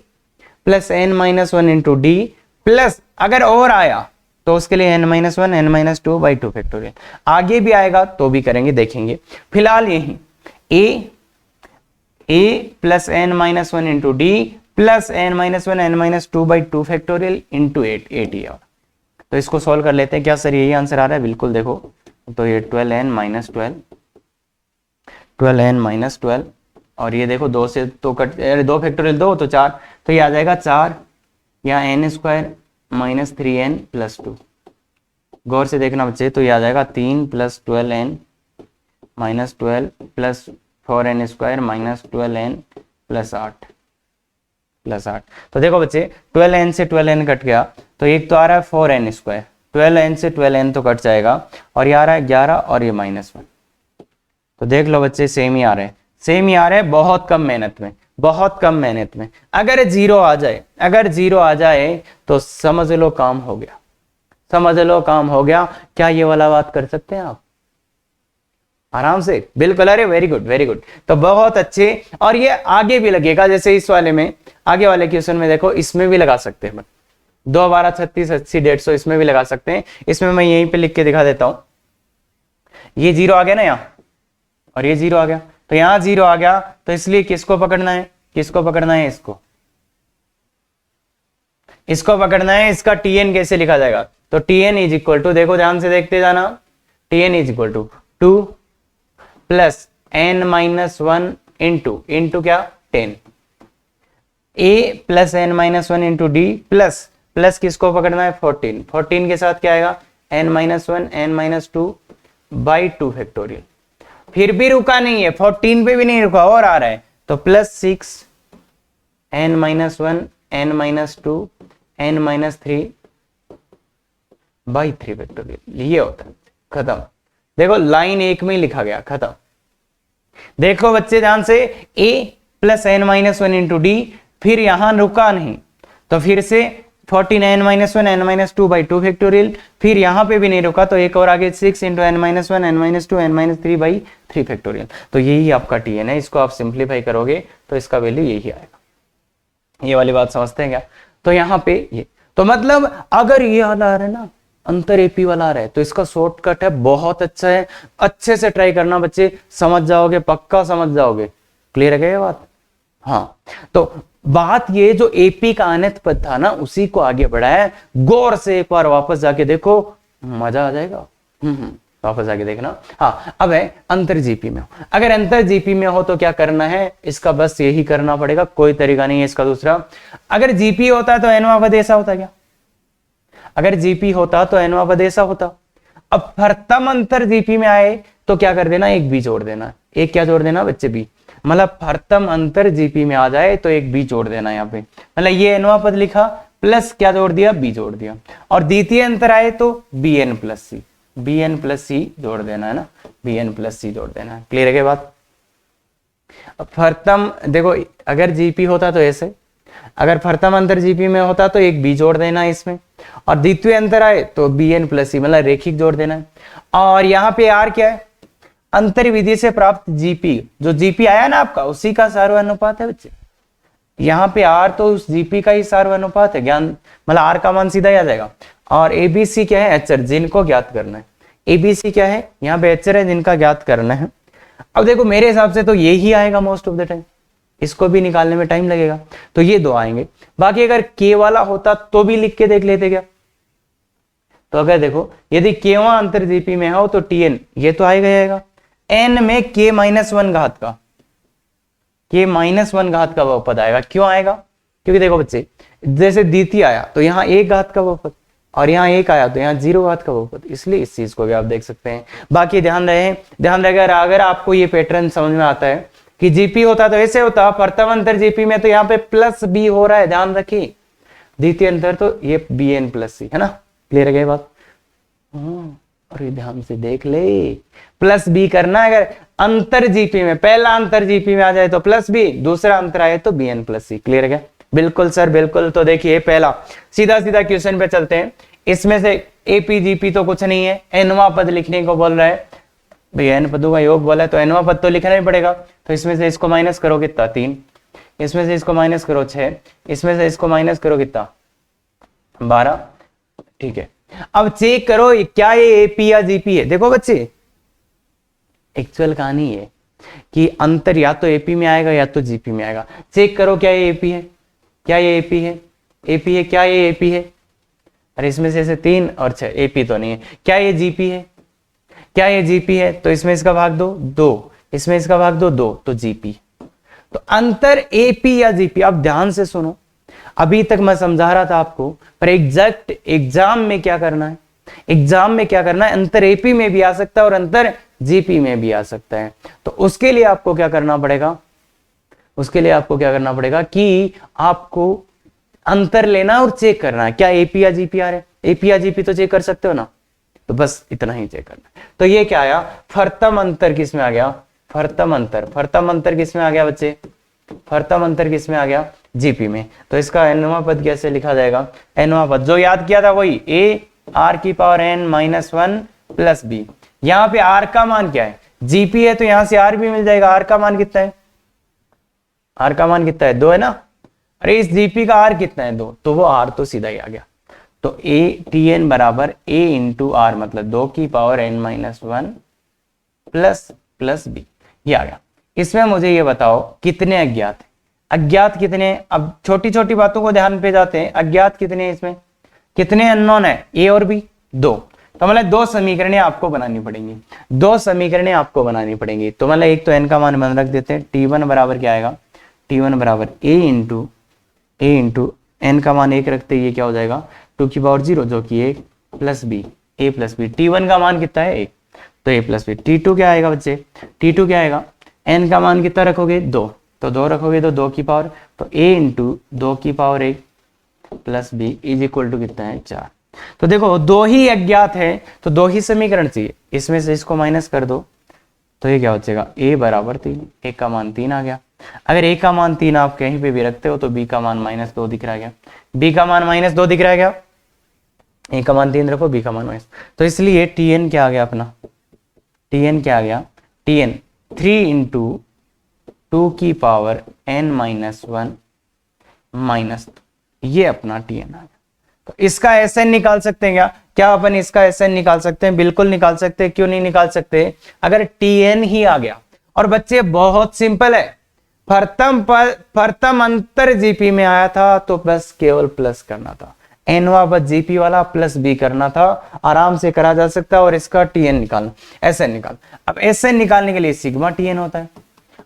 plus n minus one into d plus अगर और आया तो उसके लिए n minus one n minus two by 2 factorial, आगे भी आएगा तो भी करेंगे, देखेंगे। फिलहाल यही a plus n minus one into d plus n minus one n minus two by 2 factorial into 8 और तो इसको सॉल्व कर लेते हैं। क्या सर यही आंसर आ रहा है? बिल्कुल, देखो तो ये 12n माइनस 12 और ये देखो 2 से तो कट, 2 फैक्टोरियल 2 तो 4, तो ये आ जाएगा 4 या n square minus 3n plus 2। गौर से देखना बच्चे, तो ये आ जाएगा 3 plus 12n minus 12 plus 4n square minus 12n plus 8 तो देखो बच्चे 12n से 12n कट गया तो एक तो आ रहा है 4n स्क्वायर, 12n से 12n तो कट जाएगा और ये आ रहा है 11 और ये माइनस 1। तो देख लो बच्चे सेम ही आ रहे हैं, बहुत कम मेहनत में। अगर जीरो आ जाए तो समझ लो काम हो गया। क्या ये वाला बात कर सकते हैं आप आराम से? बिल्कुल। अरे वेरी गुड। तो बहुत अच्छे, और ये आगे भी लगेगा, जैसे इस वाले में, आगे वाले क्वेश्चन में देखो, इसमें भी लगा सकते हैं 2 12 36 80 150, इसमें भी लगा सकते हैं। इसमें मैं यहीं पे लिख के दिखा देता हूं। ये 0 आ गया ना यहाँ, और ये 0 आ गया, तो यहां 0 आ गया, तो इसलिए किसको पकड़ना है? इसको पकड़ना है। इसका tn कैसे लिखा जाएगा? तो tn इज इक्वल टू, देखो ध्यान से देखते जाना, tn is equal to 2 plus n minus one into क्या 10, a plus n minus one into d plus किसको पकड़ना है? 14 के साथ क्या आएगा? n minus one n minus two by 2 factorial. फिर भी रुका नहीं है, 14 पे भी नहीं रुका, और आ रहा है, तो plus 6 n minus one n minus to n minus 3 by 3 factorial. ये होता है, खत्म। देखो लाइन 1 में ही लिखा गया, खत्म। देखो बच्चे ध्यान से, a plus n minus one into d, फिर यहां रुका नहीं, तो फिर से 14 n minus one n minus two by 2 factorial, फिर यहां पे भी नहीं रुका, तो एक और आगे 6 into n minus one n minus to n minus 3 by 3 factorial. तो यही आपका tn है। इसको आप सिंप्लीफाई करोगे तो इसका वैल्यू यही आएगा। ये वाली बात समझते हैं क्या? तो यहाँ पे ये, तो मतलब अगर ये वाला आ रहा है ना, अंतर एपी वाला आ रहा है, तो इसका शॉर्टकट है, बहुत अच्छा है। अच्छे से ट्राई करना बच्चे, समझ जाओगे, पक्का समझ जाओगे। क्लियर है क्या ये बात? हाँ, तो बात ये, जो एपी का अनंत पद था ना, उसी को आगे बढ़ाया। गौर से एक बार वापस जाके देखो, मजा आ जाएगा। वापस जाके देखना। हाँ, अब है अंतर जीपी में हो। अगर अंतर जीपी में हो तो क्या करना है? इसका बस यही करना पड़ेगा, कोई तरीका नहीं है इसका दूसरा। अगर जीपी होता तो एनवा पद ऐसा होता क्या? अगर जीपी होता तो एनवा पद ऐसा होता। अब प्रथम अंतर जीपी में आए तो क्या कर देना? एक बी जोड़ देना। एक क्या जोड़ देना बच्चे? बी। मतलब प्रथम अंतर जीपी में आ जाए तो एक बी जोड़ देना यहाँ पे। मतलब ये एनवा पद लिखा, प्लस क्या जोड़ दिया? बी जोड़ दिया। और द्वितीय अंतर आए तो बी एन प्लस सी जोड़ देना है ना, बी एन प्लस सी जोड़ देना है। क्लियर है क्या बात? अब प्रथम देखो, अगर जीपी होता तो ऐसे, अगर प्रथम अंतर जीपी में होता तो एक बी जोड़ देना है इसमें, और द्वितीय अंतर आए तो बी एन प्लस सी, मतलब रेखिक जोड़ देना है। और यहाँ पे आर क्या है? अंतर विधि से प्राप्त जीपी, जो जीपी आया ना आपका, उसी का सार्वनुपात है बच्चे। यहाँ पे आर तो उस जीपी का ही सार्वनुपात है, ज्ञान मतलब आर का मान सीधा ही आ जाएगा। और एबीसी क्या है? एचआर, जिनको ज्ञात करना है। एबीसी क्या है? यहाँ पे एचआर है, जिनका ज्ञात करना है। अब देखो मेरे हिसाब से तो ये ही आएगा मोस्ट ऑफ द टाइम, इसको भी निकालने में टाइम लगेगा, तो ये दो आएंगे। बाकी अगर के वाला होता तो भी लिख के देख लेते क्या? तो अगर देखो, यदि केवां अंतर जीपी में हो तो टीएन, ये तो आएगा एन में के माइनस वन घात का, के माइनस वन घात का बहुपद आएगा। क्यों आएगा? क्योंकि देखो बच्चे, जैसे द्वितीय आया तो यहाँ एक घात का बहुपद, और यहाँ एक आया तो यहाँ 0 घात का बहुपद, इसलिए इस चीज को भी आप देख सकते हैं। बाकी ध्यान रहे अगर आपको ये पैटर्न समझ में आता है कि जीपी होता तो ऐसे होता, प्रथम अंतर जीपी में तो यहाँ पे प्लस बी हो रहा है, ध्यान रखिए। द्वितीय अंतर तो ये बी एन प्लस सी है ना। क्लियर है क्या बात? और ये ध्यान से देख ले, प्लस बी करना है। अगर अंतर जीपी में, पहला अंतर जीपी में आ जाए तो प्लस बी, दूसरा अंतर आए तो बी एन प्लस सी। क्लियर है? बिल्कुल सर बिल्कुल। तो देखिए पहला सीधा सीधा क्वेश्चन पे चलते हैं। इसमें से एपी जीपी तो कुछ नहीं है, एनवा पद लिखने को बोल रहा है भैया, एन पदों का योग बोला है तो एनवा पद तो लिखना ही पड़ेगा। तो इसमें से इसको माइनस करो कितना, 3, इसमें से इसको माइनस करो 6, इसमें से इसको माइनस करो कितना, 12। ठीक है, अब चेक करो क्या ये एपी या जीपी है। देखो बच्चे एक्चुअल कहानी है कि अंतर या तो एपी में आएगा या तो जीपी में आएगा। चेक करो क्या ये एपी है, क्या ये एपी है, एपी है, क्या ये एपी है? अरे इसमें से ऐसे 3 और 6, एपी तो नहीं है। क्या ये जीपी है, क्या ये जीपी है? तो इसमें इसका भाग दो 2, इसमें इसका भाग दो 2, तो जीपी। तो अंतर एपी या जीपी। अब ध्यान से सुनो, अभी तक मैं समझा रहा था आपको, पर एग्जैक्ट एग्जाम में क्या करना है, एग्जाम में क्या करना है, अंतर एपी में भी आ सकता है और अंतर जीपी में भी आ सकता है। तो उसके लिए आपको क्या करना पड़ेगा, उसके लिए आपको क्या करना पड़ेगा कि आपको अंतर लेना और चेक करना है क्या एपी या जीपी आ रहे हैं। एपी या जीपी तो चेक कर सकते हो ना, तो बस इतना ही चेक करना है। तो ये क्या आया, फर्तम अंतर किस में आ गया, फर्तम अंतर। फर्तम अंतर किस में आ गया बच्चे, फर्तम अंतर किस में आ गया, जीपी में। तो इसका एनवा पद कैसे लिखा जाएगा, एनवा पद जो याद किया था वही, ए आर की power n minus 1 plus b. यहां पे आर का मान क्या है, जीपी है तो यहां से आर भी मिल जाएगा। आर का मान कितना है, आर का मान कितना है, 2 है ना। अरे इस जीपी का आर कितना है, 2, तो वो आर तो सीधा ही आ गया। तो ए टी एन बराबर ए इंटू आर, मतलब 2 की power n minus 1 plus b, ये आ गया। इसमें मुझे ये बताओ कितने अज्ञात है, अज्ञात कितने। अब छोटी छोटी बातों को ध्यान पे जाते हैं, अज्ञात कितने हैं इसमें, कितने अननोन है, ए और बी 2। तो मतलब 2 समीकरणें आपको बनानी पड़ेंगी, 2 समीकरणें आपको बनानी पड़ेंगी। तो मतलब एक तो एन का मान बन रख देते हैं, टी1 बराबर क्या आएगा, टी1 बराबर ए इंटू एन का मान 1 रखते ये क्या हो जाएगा 2 की पावर 0 जो कि 1 प्लस बी, ए प्लस बी। टी1 का मान कितना है 1, तो ए प्लस बी। टी2 क्या आएगा बच्चे, टी2 क्या आएगा, एन का मान कितना रखोगे 2, तो 2 रखोगे तो 2 की पावर, तो ए इंटू 2 की power 1 plus b is equal to कितना है 4। तो देखो 2 ही अज्ञात है तो 2 ही समीकरण चाहिए, इसमें से इसको माइनस कर दो तो ये क्या हो जाएगा, ए बराबर 3, ए का मान 3 आ गया। अगर ए का मान 3 आप कहीं पे भी रखते हो तो बी का मान -2 दिख रहा गया, बी का मान -2 दिख रहा गया, ए का मान 3 रखो, बी का मान -। तो इसलिए टी एन क्या आ गया अपना, टी एन क्या आ गया, टी एन 3 इंटू 2 की पावर n माइनस 1 माइनस, ये अपना टी एन आ गया। तो इसका एस एन निकाल सकते हैं क्या अपन इसका एस एन निकाल सकते हैं, बिल्कुल निकाल सकते हैं। क्यों नहीं निकाल सकते, अगर टी एन ही आ गया। और बच्चे बहुत सिंपल है, प्रथम अंतर जीपी में आया था तो बस केवल प्लस करना था, एनवा बस जीपी वाला प्लस बी करना था, आराम से करा जा सकता है। और इसका टीएन निकालना, एस एन निकाल। अब एस एन निकालने के लिए सिग्मा टीएन होता है।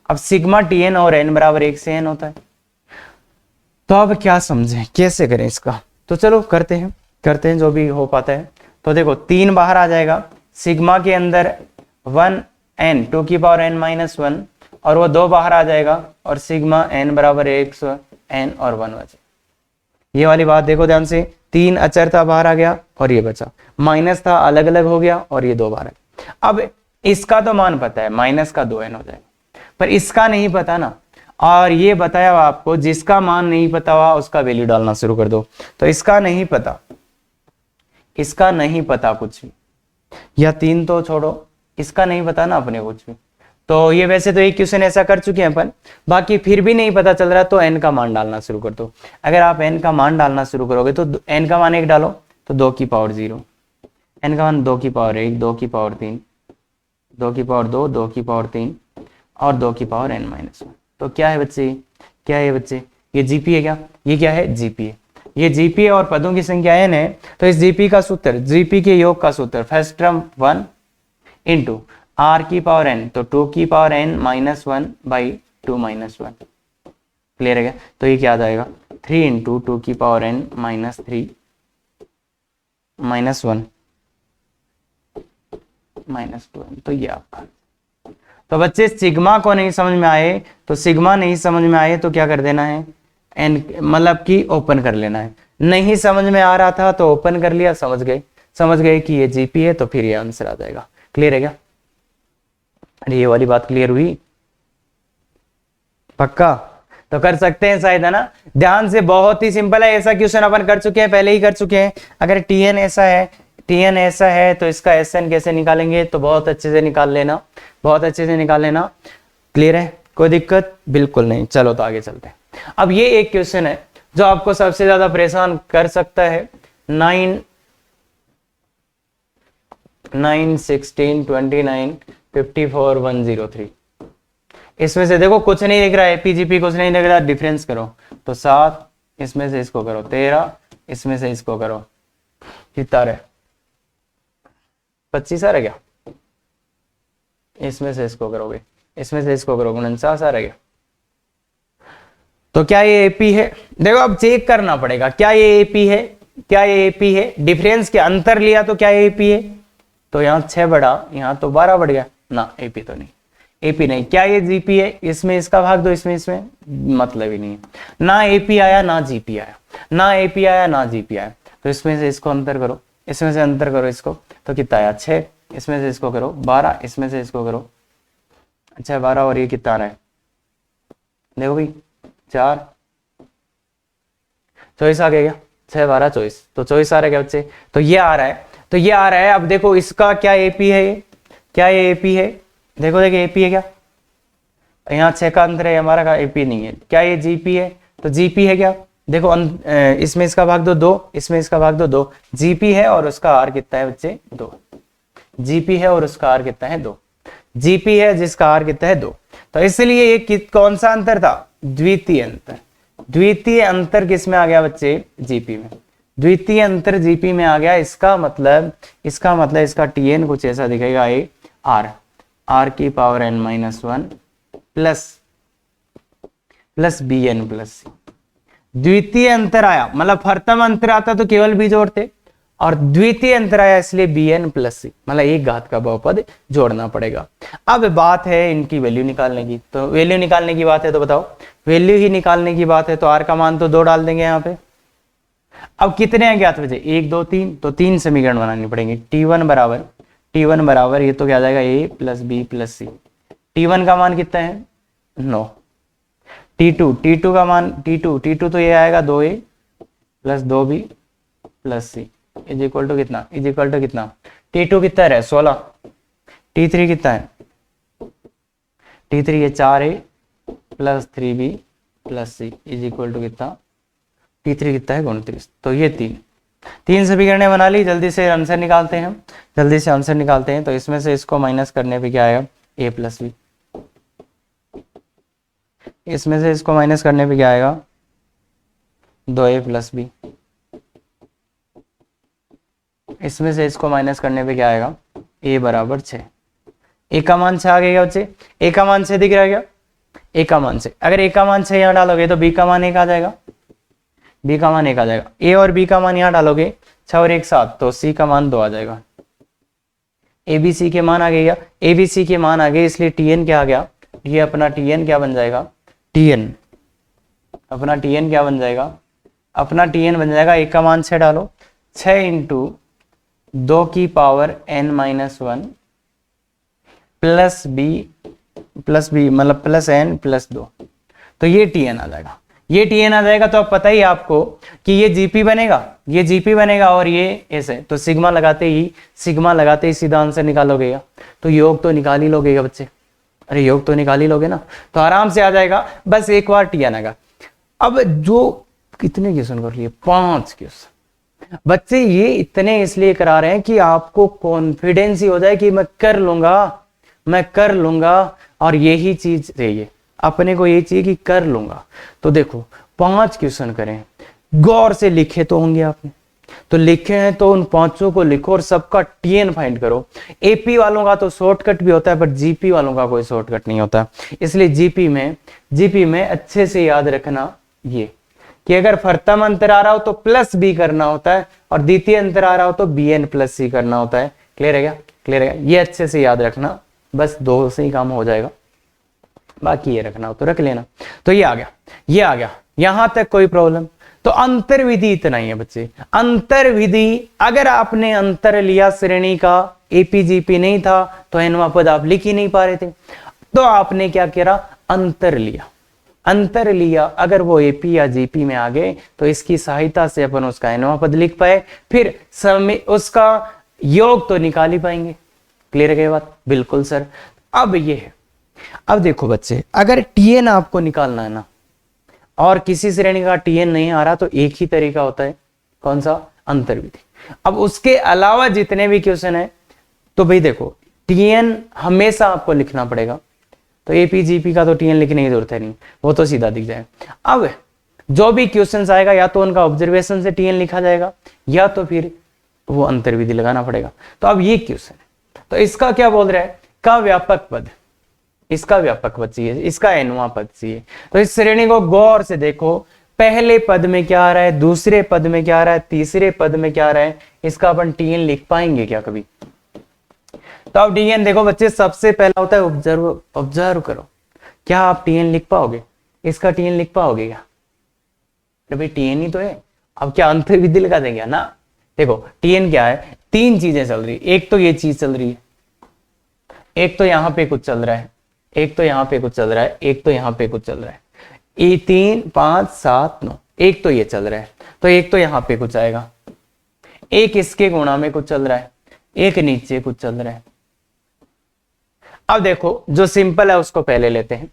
अब सिग्मा टीएन और एन बराबर 1 से एन होता है। तो अब क्या समझें, कैसे करें इसका, तो चलो करते हैं जो भी हो पाता है। तो देखो 3 बाहर आ जाएगा, सिग्मा के अंदर 1 n 2 की पावर n माइनस 1 और वो 2 बाहर आ जाएगा और सिग्मा n बराबर 1 n और 1 बचे। ये वाली बात देखो ध्यान से, 3 अचर था बाहर आ गया और ये बचा, माइनस था अलग अलग हो गया और ये 2 बाहर आ। अब इसका तो मान पता है, माइनस का 2n हो जाएगा, पर इसका नहीं पता ना। और ये बताया हुआ आपको, जिसका मान नहीं पता हुआ उसका वैल्यू डालना शुरू कर दो। तो इसका नहीं पता, इसका नहीं पता कुछ भी, या 3 तो छोड़ो, इसका नहीं पता ना अपने कुछ भी। तो ये वैसे तो एक क्वेश्चन ऐसा कर चुके हैं अपन, बाकी फिर भी नहीं पता चल रहा तो n का मान डालना शुरू कर दो। अगर आप n का मान डालना शुरू करोगे तो n का मान 1 डालो तो 2 की पावर 0, n का मान 2 की पावर 1, 2 की पावर 3, 2 की पावर 2, 2 की पावर 3 और 2 की पावर n माइनस 1। तो क्या है बच्चे, क्या है बच्चे, ये जीपी है क्या, ये क्या है जीपी है, ये जीपी है और पदों की संख्या n है। तो इस जीपी का सूत्र, जीपी के योग का सूत्र, फर्स्ट टर्म 1 इंटू आर की पावर n, तो 2 की power n minus 1 by 2 minus 1। Clear है क्या, तो ये क्या आ जाएगा 3 इंटू 2 की power n minus 3 minus 1 minus 2। तो ये आपका। तो बच्चे सिग्मा को नहीं समझ में आए, तो सिग्मा नहीं समझ में आए तो क्या कर देना है, एन मतलब कि ओपन कर लेना है। नहीं समझ में आ रहा था तो ओपन कर लिया, समझ गए। समझ गए कि ये जीपी है तो फिर ये आंसर आ जाएगा। क्लियर है क्या? अरे ये वाली बात क्लियर हुई? पक्का? तो कर सकते हैं शायद, है ना? ध्यान से, बहुत ही सिंपल है। ऐसा क्वेश्चन अपन कर चुके हैं, पहले ही कर चुके हैं। अगर टीएन ऐसा है, टीएन ऐसा है तो इसका एसएन कैसे निकालेंगे, तो बहुत अच्छे से निकाल लेना, बहुत अच्छे से निकाल लेना। क्लियर है? कोई दिक्कत? बिल्कुल नहीं। चलो तो आगे चलते हैं। अब ये एक क्वेश्चन है जो आपको सबसे ज्यादा परेशान कर सकता है। 9, 16, 29, 54, 103। इसमें से देखो कुछ नहीं दिख रहा है, एपीजीपी कुछ नहीं दिख रहा, डिफरेंस करो तो 7, इसमें से इसको करो 13, इसमें से इसको करो, कितना रहे? 25 आ रहा क्या? इसमें से इसको करोगे, इसमें से इसको करोगे, 49 आ रहा क्या? तो क्या ये एपी है? देखो अब चेक करना पड़ेगा, क्या ये एपी है, क्या ये एपी है? डिफरेंस के अंतर लिया तो क्या ये एपी है? तो यहाँ 6 बढ़ा, यहाँ तो 12 बढ़ गया ना, एपी तो नहीं, एपी नहीं। क्या ये जीपी है? इसमें इसका भाग दो, इसमें मतलब ही नहीं है। ना एपी आया ना जीपी आया, ना एपी आया ना जीपी आया। तो इसमें से इसको अंतर करो, इसमें से अंतर करो इसको, तो कितना आया? 6, इसमें से इसको करो 12, इसमें से इसको करो, अच्छा 12, और ये कितना आ रहा है? देखो भाई 4, 24 आ गया, 6, 12, 24, तो 24 आ रहा है क्या बच्चे? तो ये आ रहा है, तो ये आ रहा है। अब देखो इसका क्या एपी है, ये क्या ये एपी है? देखो देखिए एपी है क्या? यहाँ 6 का अंतर है, हमारा का एपी नहीं है। क्या ये जीपी है? तो जीपी है क्या? देखो इसमें इसका भाग दो 2, इसमें इसका भाग दो 2, जीपी है और उसका आर कितना है बच्चे? 2। जीपी है और उसका आर कितना है? 2। जीपी है जिसका आर कितना है? 2। तो इसलिए ये कौन सा अंतर था? द्वितीय अंतर। द्वितीय अंतर किस में आ गया बच्चे? जीपी में। द्वितीय अंतर जीपी में आ गया। इसका मतलब इसका टीएन कुछ ऐसा दिखेगा, ये आर की power n-1 plus b n plus c. द्वितीय अंतर आया, मतलब प्रथम अंतर आता तो केवल बी जोड़ते, और द्वितीय अंतर आया इसलिए बी एन प्लस सी, मतलब एक घात का बहुपद जोड़ना पड़ेगा। अब बात है इनकी वैल्यू निकालने की, तो वैल्यू निकालने की बात है तो बताओ, वैल्यू ही निकालने की बात है तो आर का मान तो 2 डाल देंगे यहाँ पे। अब कितने हैं ज्ञात बचे? 1 2 3, तो 3 समीकरण बनानी पड़ेंगे। T1 बराबर ये तो क्या आ जाएगा? a plus b plus c. T1 का मान कितना है? 9। T2 का मान T2 तो ये आएगा 2a plus 2b plus c is equal to कितना? T2 कितना है? 16। T3 कितना है? T3 ये 4a plus 3b plus c is equal to कितना? T3 कितना है? 29। तो ये 3 समीकरणें बना ली। जल्दी से आंसर निकालते हैं, तो इसमें से इसको माइनस करने पे क्या आएगा? a plus b. इसमें से इसको माइनस करने पे क्या आएगा? 2a plus b. इसमें से इसको माइनस करने पे क्या आएगा? a बराबर 6। a का मान 6 आ गया बच्चे? a का मान 6 दिख रहा है क्या? a का मान 6, अगर a का मान 6 यहाँ डालोगे तो b का मान 1 आ जाएगा, b का मान 1 आ जाएगा। a और b का मान यहाँ डालोगे 6 और 1 7, तो c का मान 2 आ जाएगा। abc के मान आ गया, abc के मान आ गए, इसलिए tn क्या आ गया? ये अपना tn क्या बन जाएगा? अपना tn क्या बन जाएगा? अपना tn बन जाएगा, a का मान 6 डालो, 6 इंटू 2 की पावर n-1 प्लस बी मतलब प्लस n प्लस 2, तो ये tn आ जाएगा। ये tn आ जाएगा तो अब पता ही आपको कि ये जीपी बनेगा, और ये ऐसे, तो सिग्मा लगाते ही सीधा आंसर निकालोगे या तो योग तो निकाल ही लोगे बच्चे। अरे योग तो निकाल ही लोगे ना, तो आराम से आ जाएगा। बस एक बार tn आएगा। अब जो कितने क्वेश्चन कर लिए? 5 क्वेश्चन। बच्चे ये इतने इसलिए करा रहे हैं कि आपको कॉन्फिडेंस ही हो जाए कि मैं कर लूंगा, और यही चीज चाहिए अपने को, ये चाहिए कि कर लूंगा। तो देखो 5 क्वेश्चन करें, गौर से लिखे तो होंगे आपने, तो लिखे हैं तो उन 5 को लिखो और सबका टीएन फाइंड करो। एपी वालों का तो शॉर्टकट भी होता है, बट जीपी वालों का कोई शॉर्टकट नहीं होता। इसलिए जीपी में अच्छे से याद रखना ये कि अगर प्रथम अंतर आ रहा हो तो प्लस बी करना होता है, और द्वितीय अंतर आ रहा हो तो बी एन प्लस सी करना होता है। क्लियर है क्या? ये अच्छे से याद रखना, बस 2 से ही काम हो जाएगा, बाकी ये रखना हो तो रख लेना। तो ये आ गया, यहां तक कोई प्रॉब्लम? तो अंतर विधि इतना ही है बच्चे। अंतर विधि, अगर आपने अंतर लिया श्रेणी का, एपीजीपी नहीं था तो एनवा पद आप लिख ही नहीं पा रहे थे, तो आपने क्या किया, अंतर लिया। अंतर लिया, अगर वो एपी या जीपी में आ गए तो इसकी सहायता से अपन उसका एनवा पद लिख पाए, फिर समय उसका योग तो निकाल ही पाएंगे। क्लियर है बात? बिल्कुल सर। अब ये है, अब देखो बच्चे, अगर टीएन आपको निकालना है ना, और किसी श्रेणी का टीएन नहीं आ रहा, तो एक ही तरीका होता है, कौन सा? अंतर विधि। अब उसके अलावा जितने भी क्वेश्चन है, तो भाई देखो टीएन हमेशा आपको लिखना पड़ेगा, तो एपीजीपी का तो टीएन लिखने की जरूरत है नहीं, वो तो सीधा दिख जाएगा। अब जो भी क्वेश्चन आएगा, या तो उनका ऑब्जर्वेशन से टीएन लिखा जाएगा, या तो फिर वो अंतर विधि लगाना पड़ेगा। तो अब ये क्वेश्चन है, तो इसका क्या बोल रहा है? का व्यापक पद, इसका व्यापक पद चाहिए, इसका एनवा पद चाहिए। तो इस श्रेणी को गौर से देखो, पहले पद में क्या आ रहा है, दूसरे पद में क्या आ रहा है, तीसरे पद में क्या आ रहा है, इसका अपन टीएन लिख पाएंगे क्या कभी? तो अब टीएन देखो बच्चे, सबसे पहला होता है ऑब्जर्व। ऑब्जर्व करो, क्या आप टीएन लिख पाओगे? इसका टीएन लिख पाओगे क्या? तो भाई टीएन ही तो है, अब क्या अंतर विधि लगा देंगे ना? देखो टीएन क्या है, तीन चीजें चल रही, एक तो ये चीज चल रही है, एक तो यहाँ पे कुछ चल रहा है, एक तो यहाँ पे कुछ चल रहा है, एक तो यहाँ पे कुछ चल रहा है। ये 3 5 7 9, एक तो ये चल रहा है, तो एक तो यहाँ पे कुछ आएगा, एक इसके गुणा में कुछ चल रहा है, एक नीचे कुछ चल रहा है। अब देखो जो सिंपल है उसको पहले लेते हैं।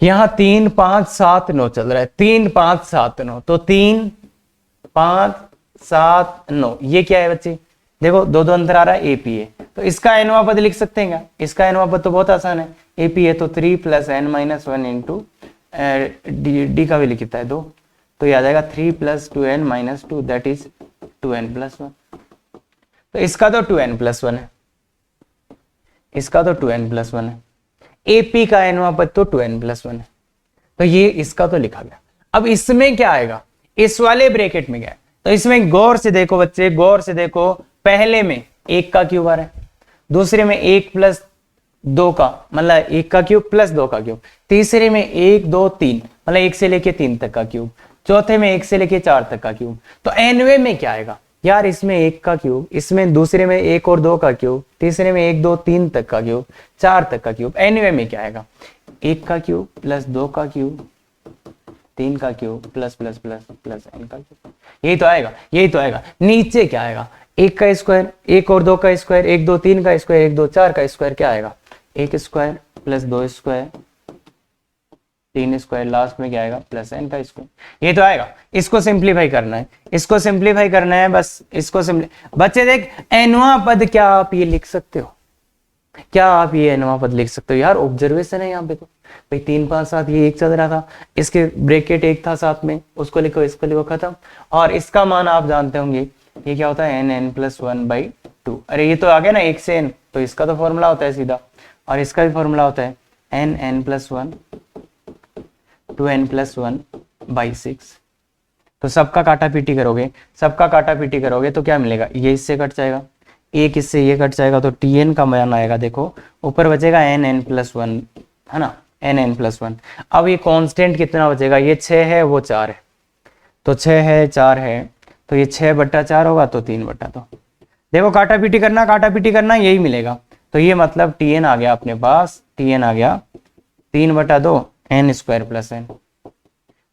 यहां 3 5 7 9 चल रहा है, 3 5 7 9, तो 3 5 7 9, ये क्या है बच्चे? देखो दो दो अंतर आ रहा है, एपी है, तो इसका एनवा पद लिख सकते हैं क्या? इसका एनवा पद तो बहुत आसान है, एपी है तो 3 + n - 1 इंटू डी का वैल्यू कितना है 2, तो ये आ जाएगा 3 + 2n - 2 दैट इज 2n + 1। तो इसका तो 2n + 1 है, इसका तो 2n + 1 है, एपी का एनवा पद तो 2n + 1 है, तो ये इसका तो लिखा गया। अब इसमें क्या आएगा? इस वाले ब्रैकेट में क्या है? तो इसमें गौर से देखो बच्चे, गौर से देखो, पहले में 1 का क्यूब आ रहा है, दूसरे में 1 + 2 का मतलब 1 का क्यूब + 2 का क्यूब, तीसरे में 1 2 3 मतलब 1 से लेके 3 तक का क्यूब, चौथे में 1 से लेके 4 तक का क्यूब। तो एनवे में क्या आएगा यार? इसमें 1 का क्यूब, इसमें दूसरे में 1 और 2 का क्यूब, तीसरे में 1 2 3 तक का क्यूब, 4 तक का क्यूब। एनवे में क्या आएगा? 1 का क्यूब + 2 का क्यूब, 3 का क्यूब प्लस n का क्यूब। यही तो आएगा, यही तो आएगा। नीचे क्या आएगा? 1 का स्क्वायर, 1 और 2 का स्क्वायर, 1 2 3 का स्क्वायर, 1 2 4 का स्क्वायर, क्या आएगा? 1 स्क्वायर + 2 स्क्वायर, 3 स्क्वायर, लास्ट में क्या आएगा? n का स्क्वायर। ये तो आएगा। इसको सिंप्लीफाई करना है, इसको सिंप्लीफाई करना है, बस इसको बच्चे देख, एनवा पद क्या आप ये लिख सकते हो? क्या आप ये एनवा पद लिख सकते हो? यार ऑब्जर्वेशन है यहाँ पे, तो भाई 3 5 7 ये 1 चल रहा था, इसके ब्रैकेट 1 था साथ में, उसको लिखो, इसको लिखो, खत्म। और इसका मान आप जानते होंगे, ये क्या होता है? n + 1/2। अरे ये तो आ गया ना 1 से n, तो इसका तो फॉर्मूला होता है सीधा, और इसका भी फॉर्मूला होता है n + 1 2n + 1/6। तो सबका काटा पीटी करोगे, सबका काटा पीटी करोगे तो क्या मिलेगा? ये इससे कट जाएगा, एक इससे ये कट जाएगा, तो tn का मान आएगा, देखो ऊपर बचेगा n + 1, है ना, n + 1। अब ये कांस्टेंट कितना बचेगा? ये 6 है, वो 4 है, तो 6 है 4 है, तो ये 6/4 होगा, तो 3/2। देखो काटा पीटी करना, काटा पीटी करना, यही मिलेगा। तो ये मतलब tn आ गया अपने पास, tn आ गया 3/2 n² + n।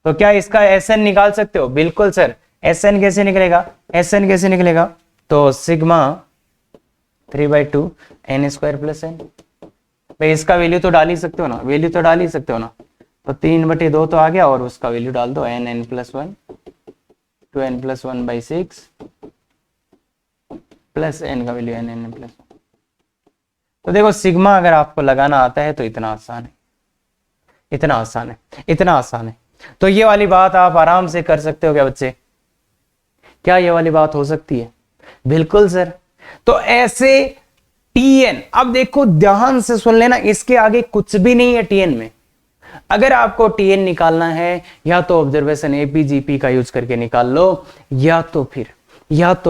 तो क्या इसका Sn निकाल सकते हो? बिल्कुल सर। Sn कैसे निकलेगा? Sn कैसे निकलेगा? तो सिग्मा 3/2 n² + n। भाई इसका वैल्यू तो डाल ही सकते हो ना, वैल्यू तो डाल ही सकते हो ना, तो 3/2 तो आ गया, और उसका वैल्यू डाल दो n + 1 2n + 1/6 प्लस n का वैल्यू n + 1। तो देखो सिग्मा अगर आपको लगाना आता है तो इतना आसान है, इतना आसान है, इतना आसान है। तो ये वाली बात आप आराम से कर सकते हो क्या बच्चे? क्या ये वाली बात हो सकती है? बिल्कुल सर। तो ऐसे टीएन, अब देखो ध्यान से सुन लेना, इसके आगे कुछ भी नहीं है टीएन में। अगर आपको टीएन निकालना है, या तो ऑब्जर्वेशन एपीजीपी का यूज करके निकाल लो, या तो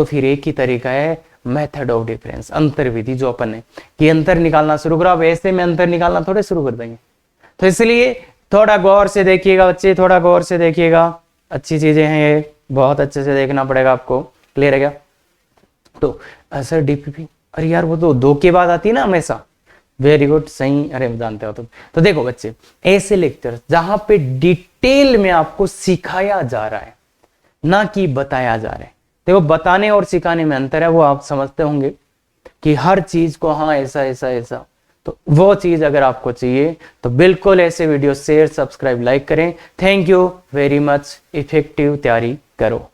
फिर एक ही तरीका है, मेथड ऑफ डिफरेंस, अंतर विधि, जो अपन है कि अंतर निकालना शुरू करो। अब ऐसे में अंतर निकालना थोड़े शुरू कर देंगे, तो इसलिए थोड़ा गौर से देखिएगा बच्चे, थोड़ा गौर से देखिएगा। अच्छी चीजें हैं ये, बहुत अच्छे से देखना पड़ेगा आपको। क्लियर है क्या? तो सर डीपीपी, अरे यार वो तो 2 के बाद आती है ना हमेशा। वेरी गुड, सही, अरे जानते हो तुम। तो देखो बच्चे, ऐसे लेक्चर जहां पे डिटेल में आपको सिखाया जा रहा है, ना कि बताया जा रहा है। देखो बताने और सिखाने में अंतर है, वो आप समझते होंगे कि हर चीज को हाँ ऐसा ऐसा ऐसा, तो वो चीज अगर आपको चाहिए तो बिल्कुल ऐसे वीडियो शेयर, सब्सक्राइब, लाइक करें। Thank you very much. Effective तैयारी करो।